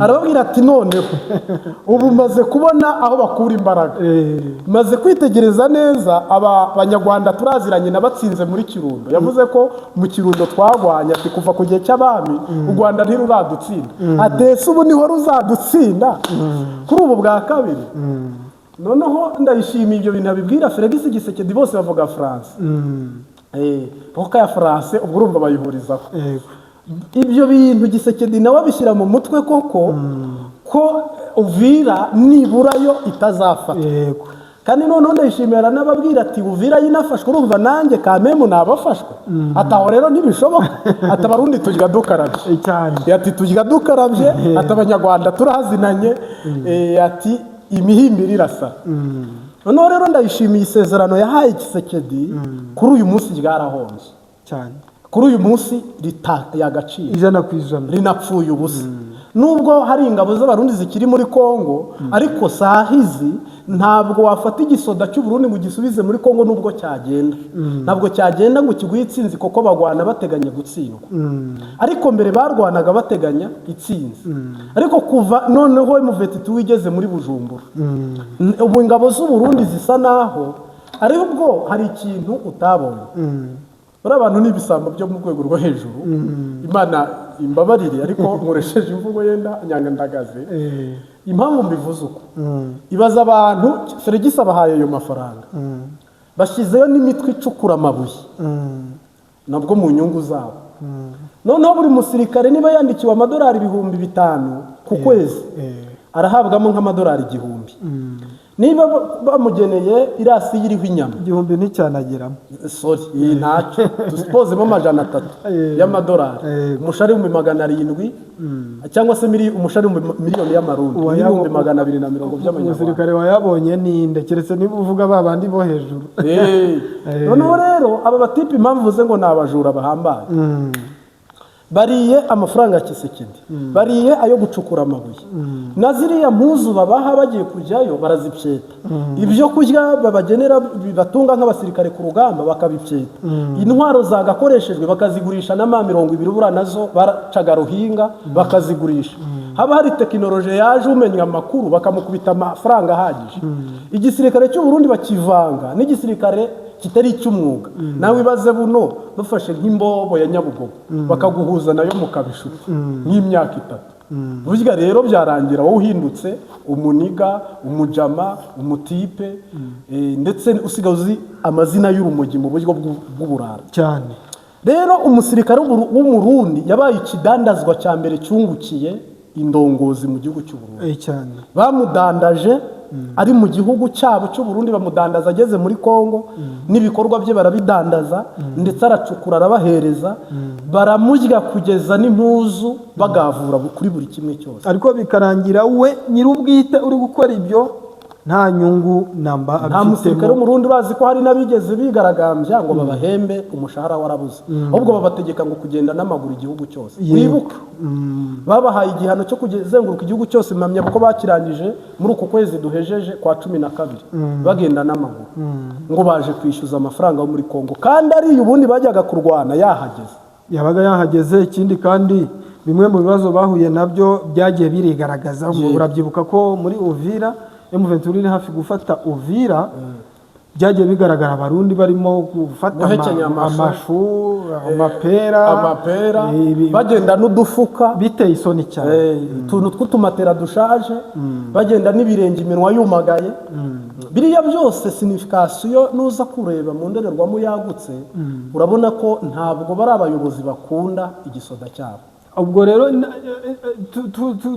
arababwira ati noneho ubu maze kubona aho bakura imbaraga, maze kwitegereza neza aba banyarwanda turaziranye nabatsinze muri Kirundo. Yavuze ko mu Kirundo twagwanya ati kuva ku gihe cy'abami u Rwanda ntiruradutsinda, atese ubu niho ruzadutsinda kuri ubu bwa kabiri. Noneho ndayishimiye ibyo bintu abibwira Felix Tshisekedi, bose bavuga France. Poka ya France ubwo urumva bayihurizaho. Ibyo bintu Tshisekedi nawe abishyira mu mutwe koko ko Uvira niburayo itazafata. Kandi noneho ndayishimira n'ababwira ati Uvira yinafashwe, urumva nanjye Kamemu nabafashwe. Ataho rero ntibishoboka, atabarundi tujya dukarabye cyane, ati tujya dukarabye, atabanyarwanda turahazinanye, ati imihimbiri irasa. Noneho rero ndayishimiye isezerano yahaye Tshisekedi kuri uyu munsi ryarahonze cyane, kuri uyu munsi yagaciro 100% rinapfuye ubusa. Nubwo hari ingabo z'abarundi zikiri muri Kongo, ariko sahizi ntabwo wafata igisoda cy'u Burundi ngo gisubize muri Kongo nubwo cyagenda. Ntabwo cyagenda ngo kiguye itsinzi koko bagwana bateganya gutsindwa. Ariko mbere barwanaga bateganya itsinzi. Ariko kuva noneho M23 wigeze muri Bujumbura, ubu ingabo z'u Burundi zisa naho ari ubwo hari ikintu utabonye. Abantu n'ibisambo byo mu rwego rwo hejuru, Imana imbabarire ariko nkoresheje imvugo yenda nyangandagaze. Impamvu mbivuze uko, ibaza abantu Felix abahaye ayo mafaranga, bashyizeyo n'imitwe icukura amabuye nabwo mu nyungu zabo. Noneho buri musirikare niba yandikiwe amadolari 5,000 ku kwezi, arahabwamo nk'amadolari 1,000. Niba bamugeneye irasi yiriho inyama 1,000 nticyanageramo, iyi ntacyo dusipozemo 300 y'amadolari, umushari 700 cyangwa se umushari miliyoni y'amarundi 220 by'amanyarwanda. Umusirikare wayabonye ninde keretse niba uvuga babandi bo hejuru. Noneho rero aba batipe impamvu uvuze ngo nabajura bahambaye, bariye amafaranga ya Kisekedi, bariye ayo gucukura amabuye, na ziriya mpuzu babaha bagiye kujyayo barazipyeta, ibyo kurya babagenera bibatunga nk'abasirikare ku rugamba bakabipyeta, intwaro zagakoreshejwe bakazigurisha na $20 bura nazo baracaga ruhinga bakazigurisha. Haba hari tekinoloji yaje umenya amakuru bakamukubita amafaranga ahagije. Igisirikare cy'u Burundi bakivanga n'igisirikare kitari icy'umwuga. Nawe ibaze buno bafashe nk'imbobo ya Nyabugogo bakaguhuza nayo mu kabishuti nk'imyaka 3. Burya rero byarangira wowe uhindutse umuniga, umujama, umutipe, ndetse usigaye amazina y'urumogi mu buryo bw'uburara cyane. Rero umusirikare w'umurundi yabaye ikidandazwa cya mbere cyungukiye indongozi mu gihugu cy'u Burundi cyane. Bamudandaje ari mu gihugu cyabo cy'u Burundi, bamudandaza ageze muri Kongo n'ibikorwa bye barabidandaza, ndetse aracukura arabahereza, baramurya kugeza n'impuzu bagavura kuri buri kimwe cyose. Ariko bikarangira we nyir'ubwite uri gukora ibyo nta nyungu namba abifitemo. Nta musirikare w'umurundi urazi ko hari n'abigeze bigaragambya ngo babahembe umushahara warabuze, ahubwo babategeka ngo kugenda n'amaguru igihugu cyose. Wibuka babahaye igihano cyo kuzenguruka igihugu cyose, mpamya ko bakirangije muri uko kwezi duhejeje kwa 12 bagenda n'amaguru, ngo baje kwishyuza amafaranga yo muri Kongo, kandi ari ubundi bajyaga kurwana yabaga yahageze. Ikindi kandi bimwe mu bibazo bahuye nabyo byagiye birigaragaza. Urabyibuka ko muri Uvira M23 iri hafi gufata Uvira, byagiye bigaragara abarundi barimo gufata amashu, amapera bagenda n'udufuka biteye isoni cyane, utuntu tw'utumatera dushaje, bagenda n'ibirenge iminwa yumagaye. Biriya byose signification nuza kureba mu ndorerwamo yagutse, urabona ko ntabwo bari abayobozi bakunda igisoda cyabo. Ubwo rero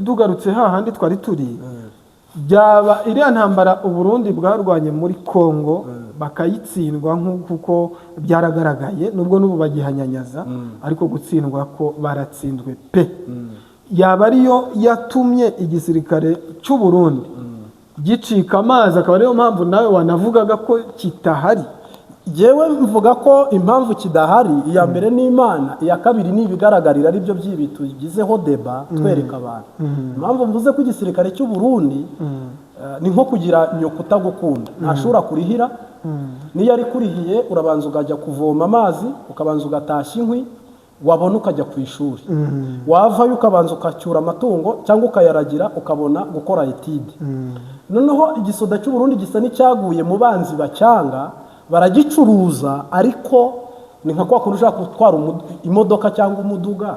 tugarutse hahandi twari turi, byaba iriya ntambara Uburundi bwarwanye muri Kongo bakayitsindwa nk'uko byaragaragaye, nubwo n'ubu bagihanyanyaza, ariko gutsindwa ko baratsinzwe pe. Yaba ariyo yatumye igisirikare cy'u Burundi gicika amazi, akaba ariyo mpamvu nawe wanavugaga ko kitahari. Jewe mvuga ko impamvu kidahari, iya mbere ni Imana, iya kabiri ni ibigaragarira ari byo byibitu gizeho deba twereka abantu. Impamvu mvuze ko igisirikare cy'u Burundi ni nko kugira nyoko utagukunda, ntashobora kurihira, niyo ari kurihiye urabanza ukajya kuvoma amazi, ukabanza ugatashya inkwi, wabona ukajya ku ishuri, wavayo ukabanza ukacyura amatungo cyangwa ukayaragira, ukabona gukora etide. Noneho igisoda cy'u Burundi gisa n'icyaguye mu banzi bacyanga, baragicuruza, ariko ni nka kwa kundi ushaka gutwara imodoka cyangwa umuduga,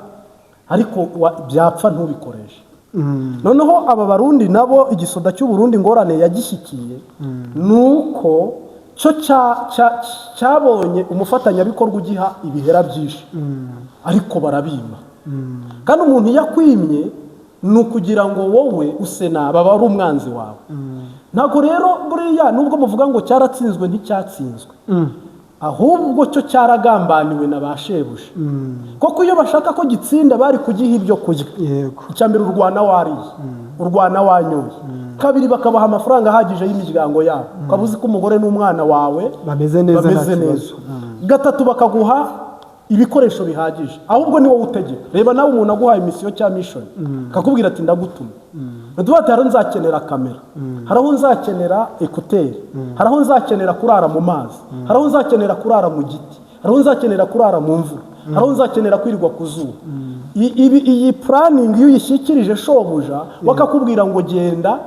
ariko byapfa ntubikoreshe. Noneho aba barundi nabo igisoda cy'u Burundi ngorane yagishyikiye nuko cyo cyabonye umufatanyabikorwa ugiha ibihera byinshi, ariko barabima. Kandi umuntu yakwimye ni ukugira ngo wowe use nabi, aba ari umwanzi wawe. Ntabwo rero buriya nubwo muvuga ngo cyaratsinzwe nticyatsinzwe, ahubwo cyo cyaragambaniwe na ba shebuja. Koko iyo bashaka ko gitsinda bari kugiha ibyo kurya. Icyambere urwana wariye, urwana wanyoye. Kabiri bakabaha amafaranga ahagije y'imiryango yabo, ukabuzi ko umugore n'umwana wawe bameze neza. Gatatu bakaguha ibikoresho bihagije, ahubwo ni wowe utegeka. Reba nawe umuntu aguhaye misiyo cyangwa mission, akakubwira ati ndagutuma. Haraho nzakenera kamera, haraho nzakenera ekuteri, haraho nzakenera kurara mu mazi, haraho nzakenera kurara mu giti, haraho nzakenera kurara mu mvura, haraho nzakenera kwirirwa ku zuba. Iyi planning iyo uyishyikirije shobuja, bakakubwira ngo genda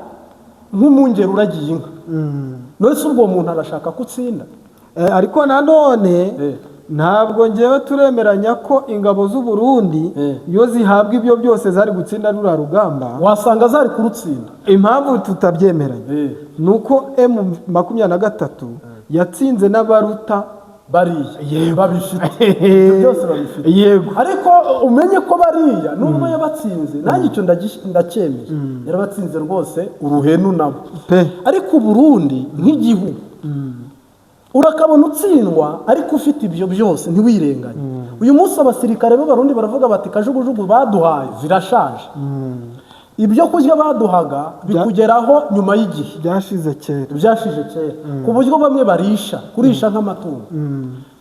nk'umungeri uragiye inka, none se ubwo muntu arashaka kutsinda. Ariko nanone ntabwo ngewe turemeranya ko ingabo z'u Burundi iyo zihabwa ibyo byose zari gutsinda rura rugamba, wasanga zari kurutsinda. Impamvu tutabyemeranya nuko M23 yatsinze n'abaruta bariya babifite byose babifite. Yego, ariko umenye ko bariya nubwo yabatsinze, nanjye icyo ndacyemeye, yarabatsinze rwose uruhenu nabo. Ariko Burundi nk'igihugu urakabona utsindwa, ariko ufite ibyo byose ntiwirenganye. Uyu munsi abasirikare b'abarundi baravuga bati kajugujugu baduhaye zirashaje, ibyo kurya baduhaga bikugeraho nyuma y'igihe byashize kera ku buryo bamwe kurisha nk'amatungo.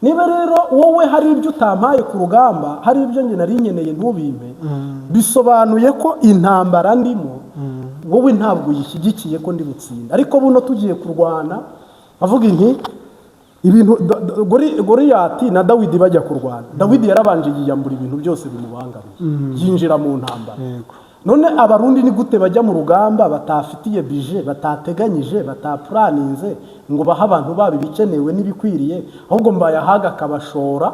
Niba rero wowe hari ibyo utampaye ku rugamba, hari ibyo njye nari nkeneye ntubimpe, bisobanuye ko intambara ndimo wowe ntabwo uyishyigikiye ko ndi butsinda. Ariko buno tugiye kurwana, avuga inti ibintu Goliyati na Dawidi bajya kurwana, Dawidi yarabanje yiyambura ibintu byose bimubangamiye, yinjira mu ntambara. None abarundi ni gute bajya mu rugamba batafitiye bije, batateganyije, batapuraninze ngo baha abantu babo ibikenewe n'ibikwiriye, ahubwo mbayahaga akabashora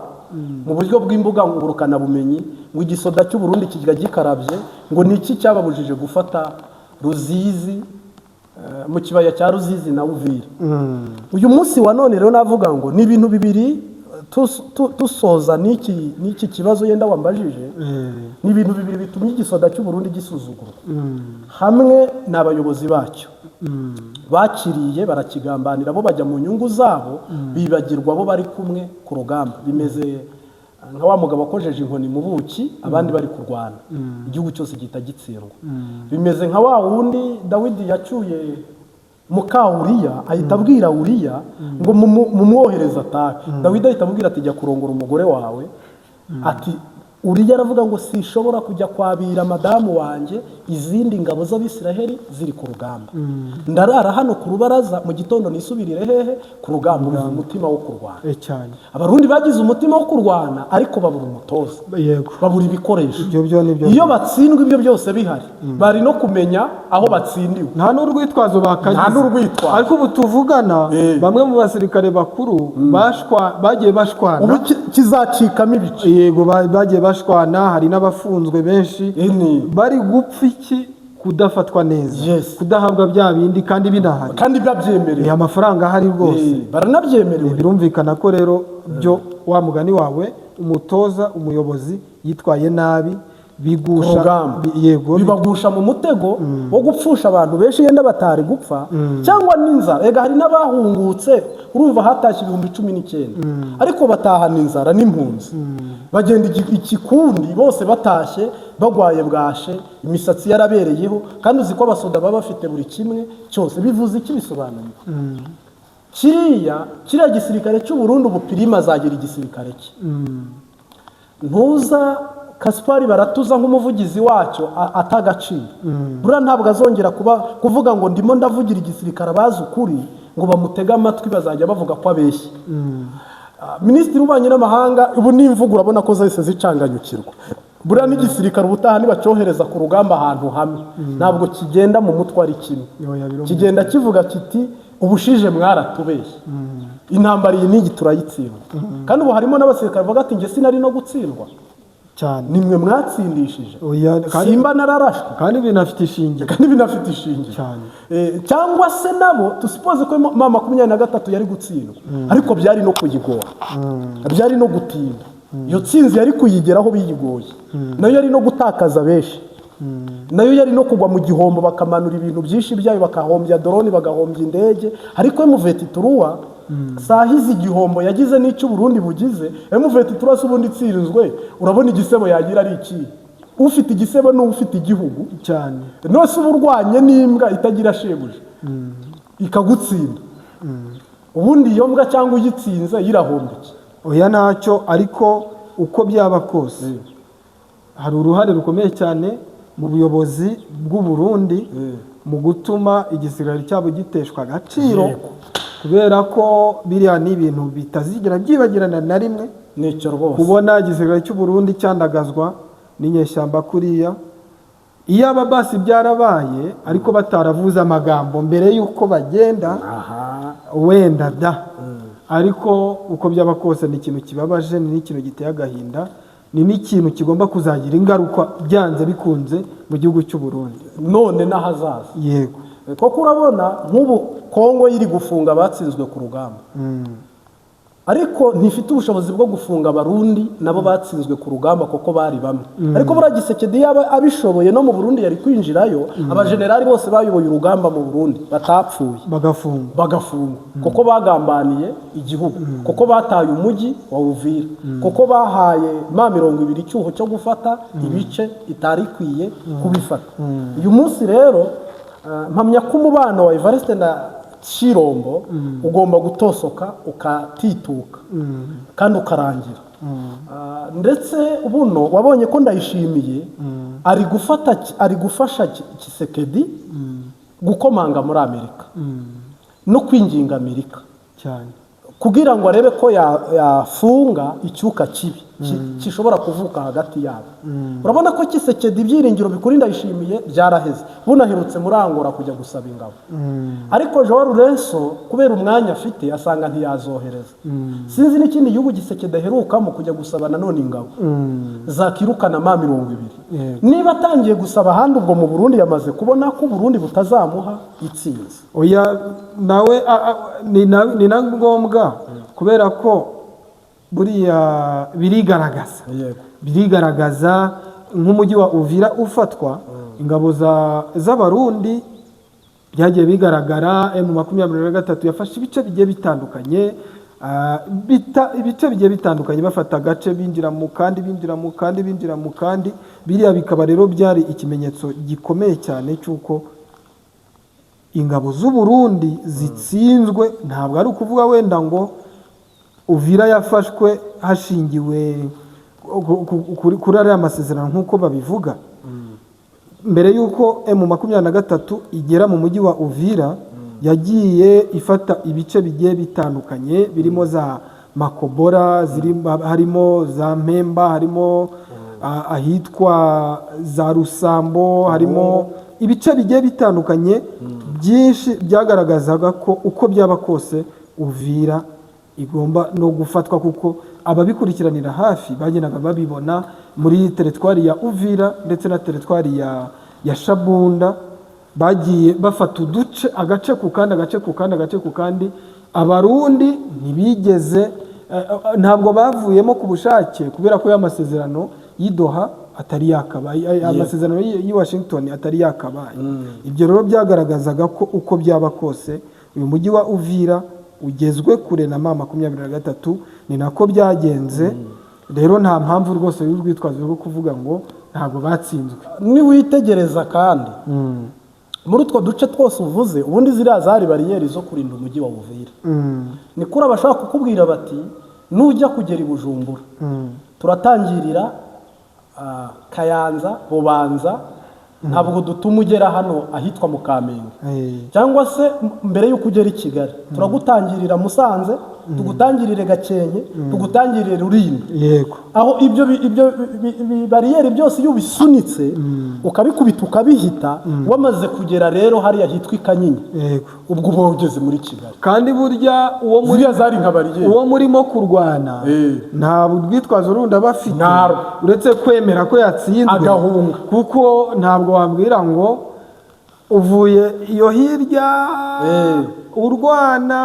mu buryo bw'imbuga ngurukana bumenyi, ngo igisoda cy'u Burundi kijya gikarabye, ngo niki cyababujije gufata Ruzizi, mu kibaya cya Ruzizi na Uvira. Uyu munsi wa none rero navuga ngo ni ibintu bibiri tusoza n'iki kibazo yenda wambajije, ni ibintu bibiri bitumye igisoda cy'u Burundi gisuzugurwa. Hamwe n'abayobozi bacyo bakiriye barakigambanira, bo bajya mu nyungu zabo, bibagirwa bo bari kumwe ku rugamba. Bimeze nka wa mugabo wakojeje inkoni mu buki, abandi bari kurwana, igihugu cyose gihita gitsindwa. Bimeze nka wa wundi Dawidi yacyuye muka Uriya, ahita abwira Uriya ngo mumwohereze atake. Dawidi ahita amubwira ati jya kurongora umugore wawe. Ati Uriya aravuga ngo sishobora kujya kwabira madamu wanjye, izindi ngabo z'Abisiraheli ziri ku rugamba. Ndarara hano ku rubaraza, mu gitondo nisubirire hehe ku rugamba. Ubuze umutima wo kurwana cyane. Abarundi bagize umutima wo kurwana, ariko babura umutoza, babura ibikoresho. Iyo batsindwa ibyo byose bihari, bari no kumenya aho batsindiwe. Nta n'urwitwazo bakagize. Ariko ubu tuvugana, bamwe mu basirikare bakuru bagiye bashwana, ubu kizacikamo ibice. Yego, bagiye bashwana. Hari n'abafunzwe benshi bari gupfa iki, kudafatwa neza, kudahabwa bya bindi kandi binahari, kandi babyemereye, amafaranga ahari rwose baranabyemerewe. Birumvikana ko rero byo wa mugani wawe, umutoza umuyobozi yitwaye nabi, bibagusha mu mutego wo gupfusha abantu benshi yenda batari gupfa, cyangwa n'inzara. Ega hari n'abahungutse, urumva hatashye 19,000, ariko batahana inzara n'impunzi, bagenda ikikundi bose batashye bagwaye bwashe, imisatsi yarabereyeho. Kandi uzi ko abasoda baba bafite buri kimwe cyose. Bivuze iki? Bisobanuye kiriya gisirikare cy'u Burundi ubu Pirima azagira igisirikare cye. Ntuza Kaspari Baratuza nk'umuvugizi wacyo atagaciro, buriya ntabwo azongera kuvuga ngo ndimo ndavugira igisirikare abazi ukuri, ngo bamutege amatwi bazajya bavuga ko abeshya. Minisitiri w'Ububanyi n'Amahanga, ubu n'imvugo urabona ko zose zicanganyukirwa. Buriya n'igisirikare ubutaha nibacyohereza ku rugamba ahantu hamwe, ntabwo kigenda mu mutwe ari kimwe, kigenda kivuga kiti ubushije mwaratubeshye, intambara iyi n'igi turayitsindwa. Kandi ubu harimo n'abasirikare bavuga ati njye sinari no gutsindwa cyane, nimwe mwatsindishije, simba nararashwe, kandi binafite ishingiro cyane. Cyangwa se nabo tusipoze ko mama 23 yari gutsindwa, ariko byari no kuyigora, byari no gutinda. Iyo tsinzi yari kuyigeraho biyigoye, nayo yari no gutakaza benshi, nayo yari no kugwa mu gihombo, bakamanura ibintu byinshi byayo, bakahombya drone, bagahombya indege. Ariko M23 sahizi igihombo yagize n'icyo Burundi bugize. M23 subundi tsinzwe, urabona igisebo yagira ari iki? Ufite igisebo no ufite igihugu cyane, nose uburwanye n'imbwa itagira shebuja ikagutsinda, ubundi iyo mbwa cyangwa uyitsinze yirahombye. Oya ntacyo. Ariko uko byaba kose, hari uruhare rukomeye cyane mu buyobozi bw'u Burundi mu gutuma igisirikare cyabo giteshwa agaciro, kubera ko biriya ni ibintu bitazigera byibagirana na rimwe. Nicyo rwose kubona igisirikare cy'u Burundi cyandagazwa n'inyeshyamba kuriya. Iyo ababasi byarabaye ariko bataravuze amagambo mbere y'uko bagenda, wenda da. Ariko uko byaba kose ni ikintu kibabaje, ni ikintu giteye agahinda, ni n'ikintu kigomba kuzagira ingaruka byanze bikunze mu gihugu cy'u Burundi none n'ahazaza. Yego, koko urabona nk'ubu Kongo yiri gufunga batsinzwe ku rugamba, ariko ntifite ubushobozi bwo gufunga abarundi nabo batsinzwe ku rugamba kuko bari bamwe ariko buriya Gisekedi yaba abishoboye no mu Burundi yari kwinjirayo abajenerali bose bayoboye urugamba mu Burundi batapfuye bagafungwa kuko bagambaniye igihugu kuko bataye umujyi wa Uvira kuko bahaye M20 icyuho cyo gufata ibice itari kwiye kubifata uyu munsi rero mpamya ko umubano wa Evariste na Shirombo ugomba gutosoka ukatituka kandi ukarangira ndetse ubuno wabonye ko Ndayishimiye ari gufasha Tshisekedi gukomanga muri Amerika no kwinginga Amerika cyane kugira ngo arebe ko yafunga icyuka kibi kishobora kuvuka hagati yabo urabona ko Tshisekedi ibyiringiro bikuri Ndayishimiye byaraheze bunahirutse muri Angola kujya gusaba ingabo ariko Joao Lourenço kubera umwanya afite asanga ntiyazohereza sinzi n'ikindi gihugu Tshisekedi aherukamo kujya gusaba nanone ingabo zakirukana M20 niba atangiye gusaba ahandi ubwo mu Burundi yamaze kubona ko Burundi butazamuha itsinzi oya nawe ni na ngombwa kubera ko buriya birigaragaza nk'umujyi wa Uvira ufatwa ingabo z'abarundi byagiye bigaragara M23 yafashe ibice bigiye bitandukanye ibice bigiye bitandukanye bafata agace binjira mu kandi biriya bikaba rero byari ikimenyetso gikomeye cyane cy'uko ingabo z'u Burundi zitsinzwe ntabwo ari ukuvuga wenda ngo Uvira yafashwe hashingiwe kuri ariya masezerano nk'uko babivuga mbere y'uko M23 igera mu mujyi wa Uvira yagiye ifata ibice bigiye bitandukanye birimo za Makobora harimo za Mpemba harimo ahitwa za Rusambo harimo ibice bigiye bitandukanye byinshi byagaragazaga ko uko byaba kose Uvira igomba no gufatwa kuko ababikurikiranira hafi bagenaga babibona muri teritwari ya Uvira ndetse na teritwari ya Shabunda bagiye bafata uduce agace ku kandi abarundi ntibigeze ntabwo bavuyemo ku bushake kubera ko y'amasezerano y'Idoha atari yakabaye amasezerano y'i Washington atari yakabaye ibyo rero byagaragazaga ko uko byaba kose uyu mujyi wa Uvira ugezwe kure na M23 ni nako byagenze rero nta mpamvu rwose y'urwitwazo rwo kuvuga ngo ntabwo batsinzwe ni witegereza kandi muri utwo duce twose uvuze ubundi ziriya zari bariyeri zo kurinda umujyi wa Uvira ni kuri abashaka kukubwira bati nujya kugera i Bujumbura turatangirira Kayanza Bubanza ntabwo dutuma ugera hano ahitwa mu Kamenge cyangwa se mbere y'uko ugera i Kigali turagutangirira Musanze tugutangirire Gakenke tugutangirire Rulindo yego aho ibyo bariyeri byose iyo bisunitse ukabikubita ukabihita wamaze kugera rero hari ahitwa Kanyinya yego ubwo uba ugeze muri Kigali kandi burya uwo murimo kurwana ntabwo rwitwazo rundi abafite uretse kwemera ko yatsinzwe agahunga kuko ntabwo wabwira ngo uvuye iyo hirya urwana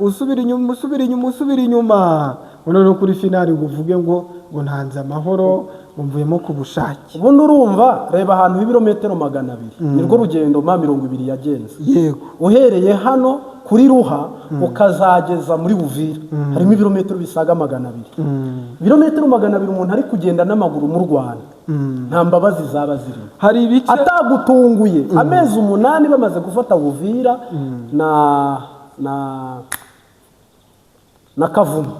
usubira inyuma none kuri finali ngo uvuge ngo ntanze amahoro mvuyemo ku bushake ubundi urumva reba ahantu h'ibirometero 200 nirwo rugendo M20 yagenze yego uhereye hano kuri Ruha ukazageza muri Uvira harimo ibirometero bisaga 200 ibirometero 200 umuntu ari kugenda n'amaguru mu Rwanda nta mbabazi zaba zirimo hari ibice atagutunguye amezi 8 bamaze gufata Uvira na Kavumu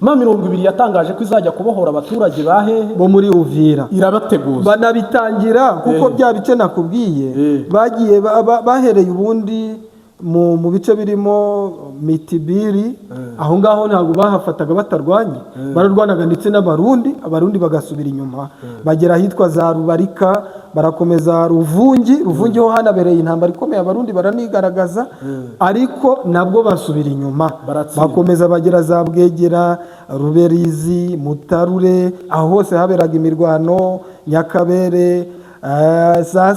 M20 yatangaje ko izajya kubohora abaturage bahehe bo muri Uvira irabateguza banabitangira kuko bya bice nakubwiye bagiye bahereye ubundi mu bice birimo Mitibiri aho ngaho ntabwo bahafataga batarwanye bararwanaga ndetse abarundi bagasubira inyuma bagera ahitwa za Rubarika barakomeza Ruvungi ho hanabereye intambara ikomeye abarundi baranigaragaza ariko nabwo basubira inyuma bakomeza bagera za Bwegera Ruberizi Mutarure aho hose haberaga imirwano Nyakabere za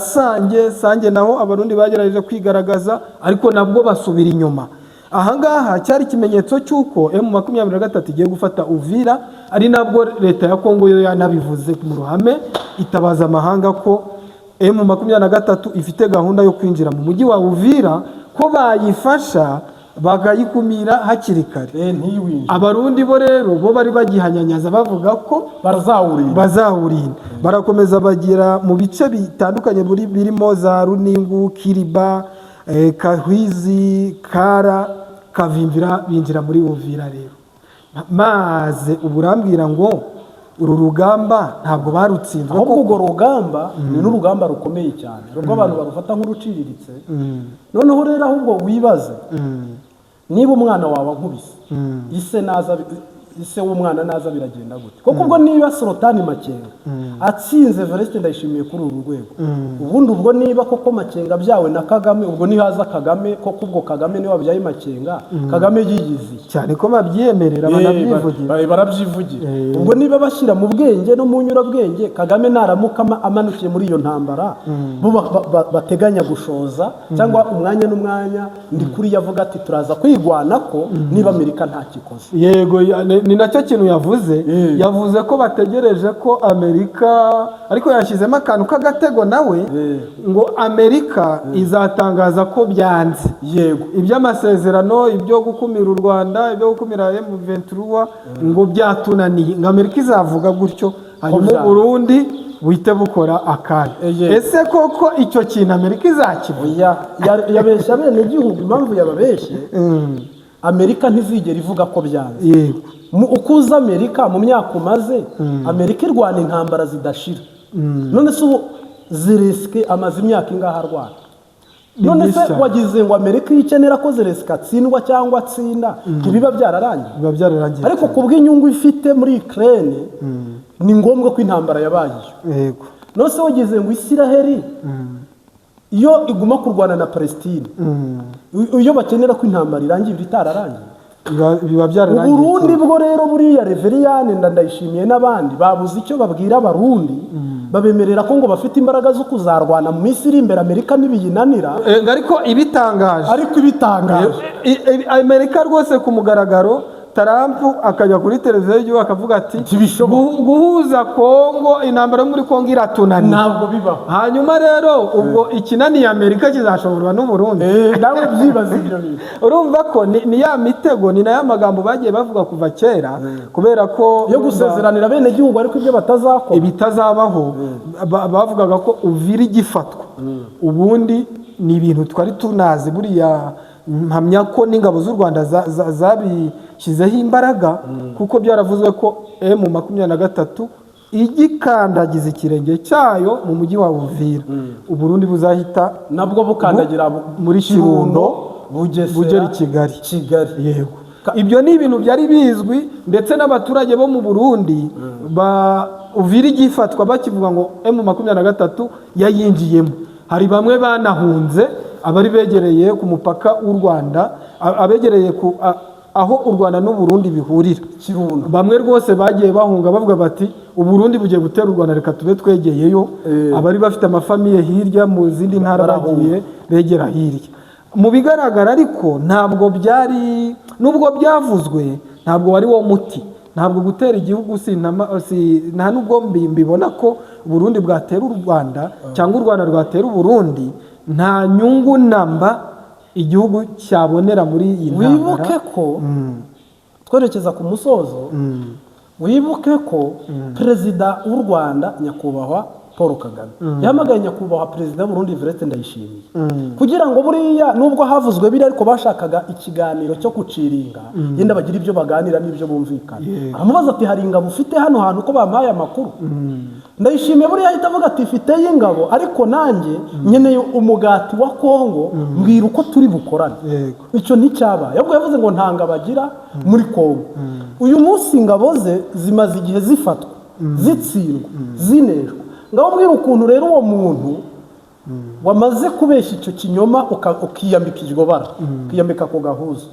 Sange naho abarundi bagerageje kwigaragaza ariko nabwo basubira inyuma ahangaha cyari ikimenyetso cy'uko M23 igiye gufata Uvira, ari nabwo leta ya Kongo yo yanabivuze mu ruhame itabaza amahanga ko M23 ifite gahunda yo kwinjira mu mujyi wa Uvira, ko bayifasha bagayikumira hakiri kare. Abarundi bo rero bo bari bagihanyanyaza bavuga ko bazawurinda. Barakomeza bagira mu bice bitandukanye birimo za Runingu, Kiriba, Kahwizi, Kara, Kavimvira, binjira muri Uvira rero. Maze uburambwira ngo uru rugamba ntabwo barutsinze, ahubwo urwo rugamba ni n'urugamba rukomeye cyane, rubwo abantu barufata nk'uruciriritse. Noneho rero ahubwo wibaze, niba umwana wawe ankubise, ise w'umwana naza biragenda gute? Kuko ubwo niba Sultani Makenga atsinze Evariste Ndayishimiye kuri uru rwego, ubundi ubwo niba koko Makenga byawe na Kagame, ubwo nihaza Kagame, koko ubwo Kagame niwe wabyaye Makenga, Kagame yiyizi cyane ko babyemerera barabyivugira. Ubwo niba bashyira mu bwenge no mu nyurabwenge, Kagame naramuka amanukiye muri iyo ntambara bo bateganya gushoza, cyangwa umwanya n'umwanya ndi kuri yavuga ati turaza kwigwana ko niba Amerika nta kikoze. Yego, ni nacyo kintu yavuze ko bategereje ko Amerika, ariko yashyizemo akantu k'agatego nawe ngo Amerika izatangaza ko byanze. Yego, iby'amasezerano, ibyo gukumira u Rwanda, ibyo gukumira M23 ngo byatunaniye, ngo Amerika izavuga gutyo, hanyuma Burundi buhite bukora akaga. Ese koko icyo kintu Amerika izakivuga? Yabeshya bene igihugu. Impamvu yababeshye, Amerika ntizigera ivuga ko byanze. Yego, ukuza Amerika mu myaka umaze, Amerika irwana intambara zidashira. None se ubu Zelensky amaze imyaka ingahe arwana? None se wagize ngo Amerika yikenera ko Zelensky atsindwa cyangwa atsinda, ntibiba byararangiye? Ariko kubw'inyungu ifite muri Ukraine ni ngombwa ko intambara yabaye. Yego, none se wagize ngo Isiraheli iyo iguma kurwana na Palestine, iyo bakenera ko intambara irangira itararangiye, biba byararangiye. Burundi bwo rero buriya Reveriyani Ndayishimiye n'abandi babuze icyo babwira Abarundi, babemerera ko ngo bafite imbaraga zo kuzarwana mu minsi iri imbere Amerika nibiyinanira. Ariko ibitangaje Amerika rwose ku mugaragaro, Trump akajya kuri televiziyo y'igihugu akavuga ati guhuza Kongo, intambara yo muri Kongo iratunaniye, ntabwo bibaho. Hanyuma rero ubwo ikinaniye Amerika kizashoborwa n'u Burundi. Nawe byibaza ibyo bintu. Urumva ko ni ya mitego, ni nayo magambo bagiye bavuga kuva kera, kubera ko yo gusezeranira bene gihugu ariko ibyo batazakora ibitazabaho. Bavugaga ko Uvira igifatwa, ubundi ni ibintu twari tunazi. Buriya mpamya ko n'ingabo z'u Rwanda zabishyizeho imbaraga, kuko byaravuzwe ko M23 igikandagiza ikirenge cyayo mu mujyi wa Uvira, Uburundi buzahita nabwo bukandagira muri Kirundo, bugera i Kigali. Yego, ibyo ni ibintu byari bizwi, ndetse n'abaturage bo mu Burundi Uvira igifatwa bakivuga ngo M23 yayinjiyemo. Hari bamwe banahunze, abari begereye ku mupaka w'u Rwanda, abegereye aho u Rwanda n'u Burundi bihurira Kirundo, bamwe rwose bagiye bahunga bavuga bati Uburundi bugiye gutera u Rwanda, reka tube twegeyeyo. Abari bafite amafamiye hirya mu zindi ntara bagiye begera hirya. Mu bigaragara ariko ntabwo byari, nubwo byavuzwe, ntabwo wari wo muti. Ntabwo gutera igihugu nta nubwo mbibona ko Burundi bwatera u Rwanda cyangwa u Rwanda rwatera Burundi, nta nyungu namba igihugu cyabonera muri iyi ntambara. Wibuke ko twerekeza ku musozo, wibuke ko perezida w'u Rwanda nyakubahwa Paul Kagame yahamagaye nyakubahwa perezida w'Uburundi Evariste Ndayishimiye kugira ngo buriya nubwo havuzwe biri ariko bashakaga ikiganiro cyo kuciringa yenda bagira ibyo baganira n'ibyo bumvikana. Amubaza ati hari ingabo ufite hano hantu ko bampaye amakuru? Ndayishimiye buriya ahita avuga ati mfite y'ingabo ariko nanjye nkeneye umugati wa Kongo, mbwira uko turi bukorane. Icyo nticyabaye, ahubwo yavuze ngo nta ngabo agira muri Kongo. Uyu munsi ingabo ze zimaze igihe zifatwa, zitsindwa, zineshwa. Ngaho mbwira ukuntu rero uwo muntu wamaze kubeshya icyo kinyoma ukiyambika iryo bara, ukiyambika ku gahuza,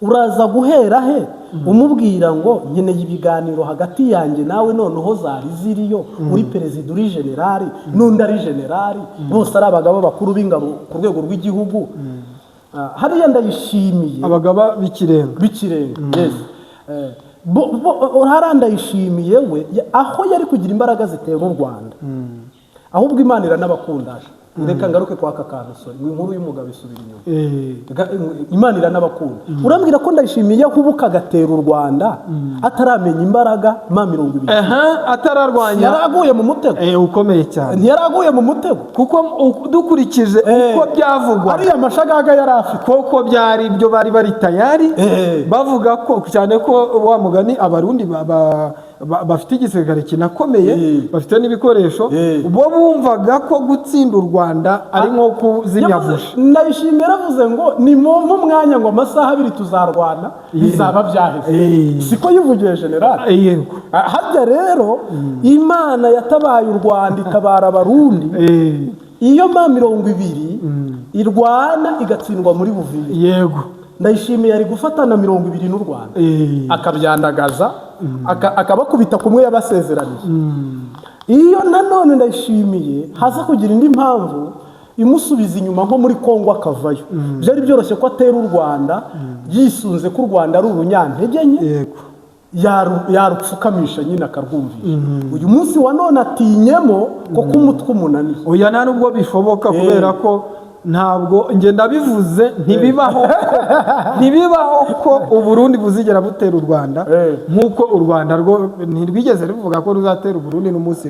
uraza guhera he umubwira ngo nkeneye ibiganiro hagati yanjye nawe, noneho zari ziriyo, uri perezida, uri generali, n'undi ari generali, bose ari abagabo bakuru b'ingabo ku rwego rw'igihugu. hariya ndayishimiye abagaba b'ikirenga yes. Hariya ndayishimiye we aho yari kugira imbaraga zitera u Rwanda ahubwo Imana iranabakundasha. Reka ngaruke kwa aka kantu sorry inkuru y'umugabo isubira inyuma. Imana iranabakunda. Urambwira ko ndayishimiye ahubuka agatera u Rwanda ataramenya imbaraga ma 20. Atararwanya yaraguye mu mutego ukomeye cyane. Yaraguye mu mutego kuko dukurikije uko byavugwa ari amashagaga yari afite koko byari ibyo bari tayari bavuga ko cyane ko wa mugani abarundi bafite igisirikare kinakomeye bafite n'ibikoresho bo bumvaga ko gutsinda u Rwanda ari nko kuzinyavusha. Ndayishimira avuze ngo ni mu mwanya ngo amasaha 2 tuzarwana bizaba byaheze. Siko yivugiye general. Hajya rero Imana yatabaye u Rwanda itabara abarundi. Iyo ma 20 irwana igatsindwa muri Buvira. Yego. Ndayishimiye ari gufatana 20 n'u Rwanda akabyandagaza akabakubita kumwe yabasezeranije. Iyo nanone Ndayishimiye haza kugira indi mpamvu imusubiza inyuma nko muri Kongo akavayo. Byari byoroshye ko atera u Rwanda yisunze ko u Rwanda ari urunyantege nke yarupfukamisha nyine akarwumvisha. Uyu munsi wa none atinyemo ko kumutwe umunani. Oya nta nubwo bishoboka kubera ko ntabwo ngenda bivuze ntibibaho ko Uburundi buzigera butera u Rwanda nkuko u Rwanda rwo ntirwigeze ruvuga ko ruzatera Uburundi n'umunsi.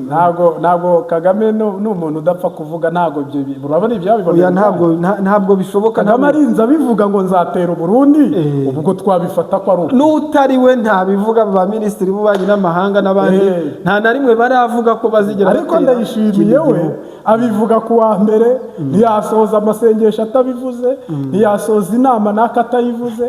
Ntabwo Kagame n'umuntu udapfa kuvuga ntabwo ibyo urabona ibyabibona. Ntabwo bishoboka. Kagame arinza bivuga ngo nzatera Uburundi ubwo twabifata ko ari uko. N'utari we ntabivuga ba minisitiri b'ububanyi n'amahanga n'abandi nta na rimwe baravuga ko bazigera. Ariko Ndayishimiye we abivuga ku wa mbere ntiyasoza amasengesho atabivuze ntiyasoza inama naka atayivuze.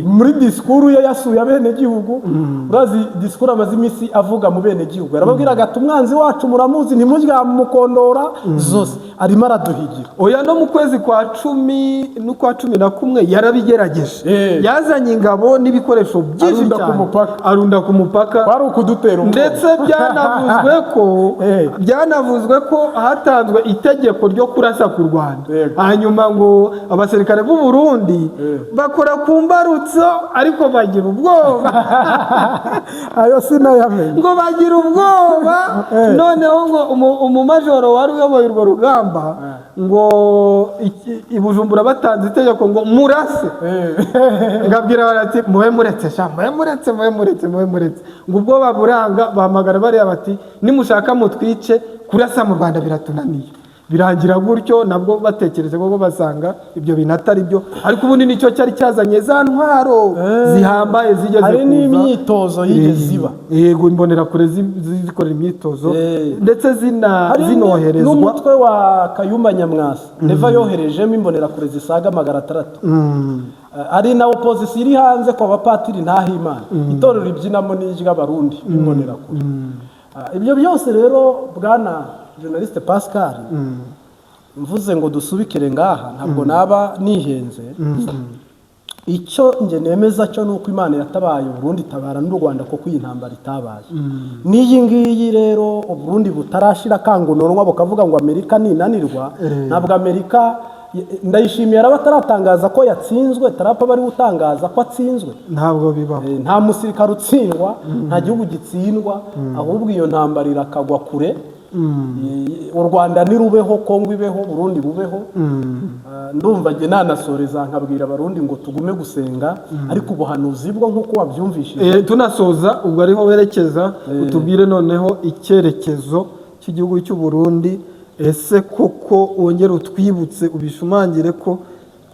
Muri disikuru ye yasuye abene gihugu. Urazi disikuru amaze iminsi avuga mu bene gihugu arababwiraga ati umwanzi wacu muramuzi ntimujyamukondora zose arimo araduhigira. Oya no mu kwezi kwa 10 n'ukwa 11 yarabigerageje yazanye ingabo n'ibikoresho byinshi cyane arunda ku mupaka kwari ukudutera ndetse byanavuzwe ko hatanzwe itegeko ryo kurasa ku Rwanda. Hanyuma ngo abasirikare b'u Burundi bakora ku mbarutso ariko bagira ubwoba. Ayo sinayamenye ngo bagira ubwoba. Noneho ngo umumajoro wari uyoboye urwo rugamba ngo ibujumbura batanze itegeko ngo murase. Ngabwira barati muhe muretse ngo ubwoba buranga bahamagara bariya bati nimushaka mutwice kurasa mu Rwanda biratunaniye. Birangira gutyo nabwo batekereze ko basanga ibyo bintu atari byo. Ariko ubundi nicyo cyari cyazanye za ntwaro zihambaye zigeze kuza. Hari n'imyitozo yigeze iba. Yego imbonera kure zikorera imyitozo ndetse zinoherezwa. N'umutwe wa Kayumba Nyamwasa neva yoherejemo imbonera kure zisaga 600. Ari na opposition iri hanze kwa bapatiri Ntahimana. Itorero ribyinamo n'ijyabarundi imbonera kure. Ibyo byose rero bwana journaliste Pascal mvuze ngo dusubikire ngaha ntabwo naba nihenze. Icyo nge nemeza cyo nuko Imana yatabaye Burundi tabara n'u Rwanda ko kwintambara itabaye. Niyi ngiyi rero Burundi butarashira kangononwa bukavuga ngo Amerika ninanirwa. Ntabwo Amerika Ndayishimiye arabataratangaza ko yatsinzwe tarapa bari utangaza ko atsinzwe. Ntabwo bibaho. Nta musirikare utsindwa nta gihugu gitsindwa ahubwo iyo ntambara irakagwa kure. U Rwanda nirubeho Kongo ibeho Burundi bubeho. Ndumva nge nanasoreza nkabwira abarundi ngo tugume gusenga ariko ubuhanuzi bwo nkuko wabyumvishije. Tunasoza ubwo ariho werekeza utubwire noneho icyerekezo cy'igihugu cy'u Burundi. Ese koko wongera utwibutse ubishumangire ko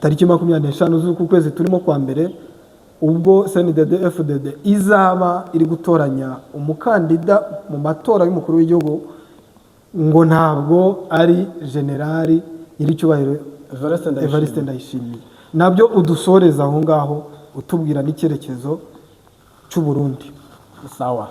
tariki 25 z'uku kwezi turimo kwa mbere ubwo CNDD-FDD izaba iri gutoranya umukandida mu matora y'umukuru w'igihugu ngo ntabwo ari generali nyiricyubahiro Evariste Ndayishimiye. Nabyo udusoreza aho ngaho utubwira n'icyerekezo cy'u Burundi. Sawa.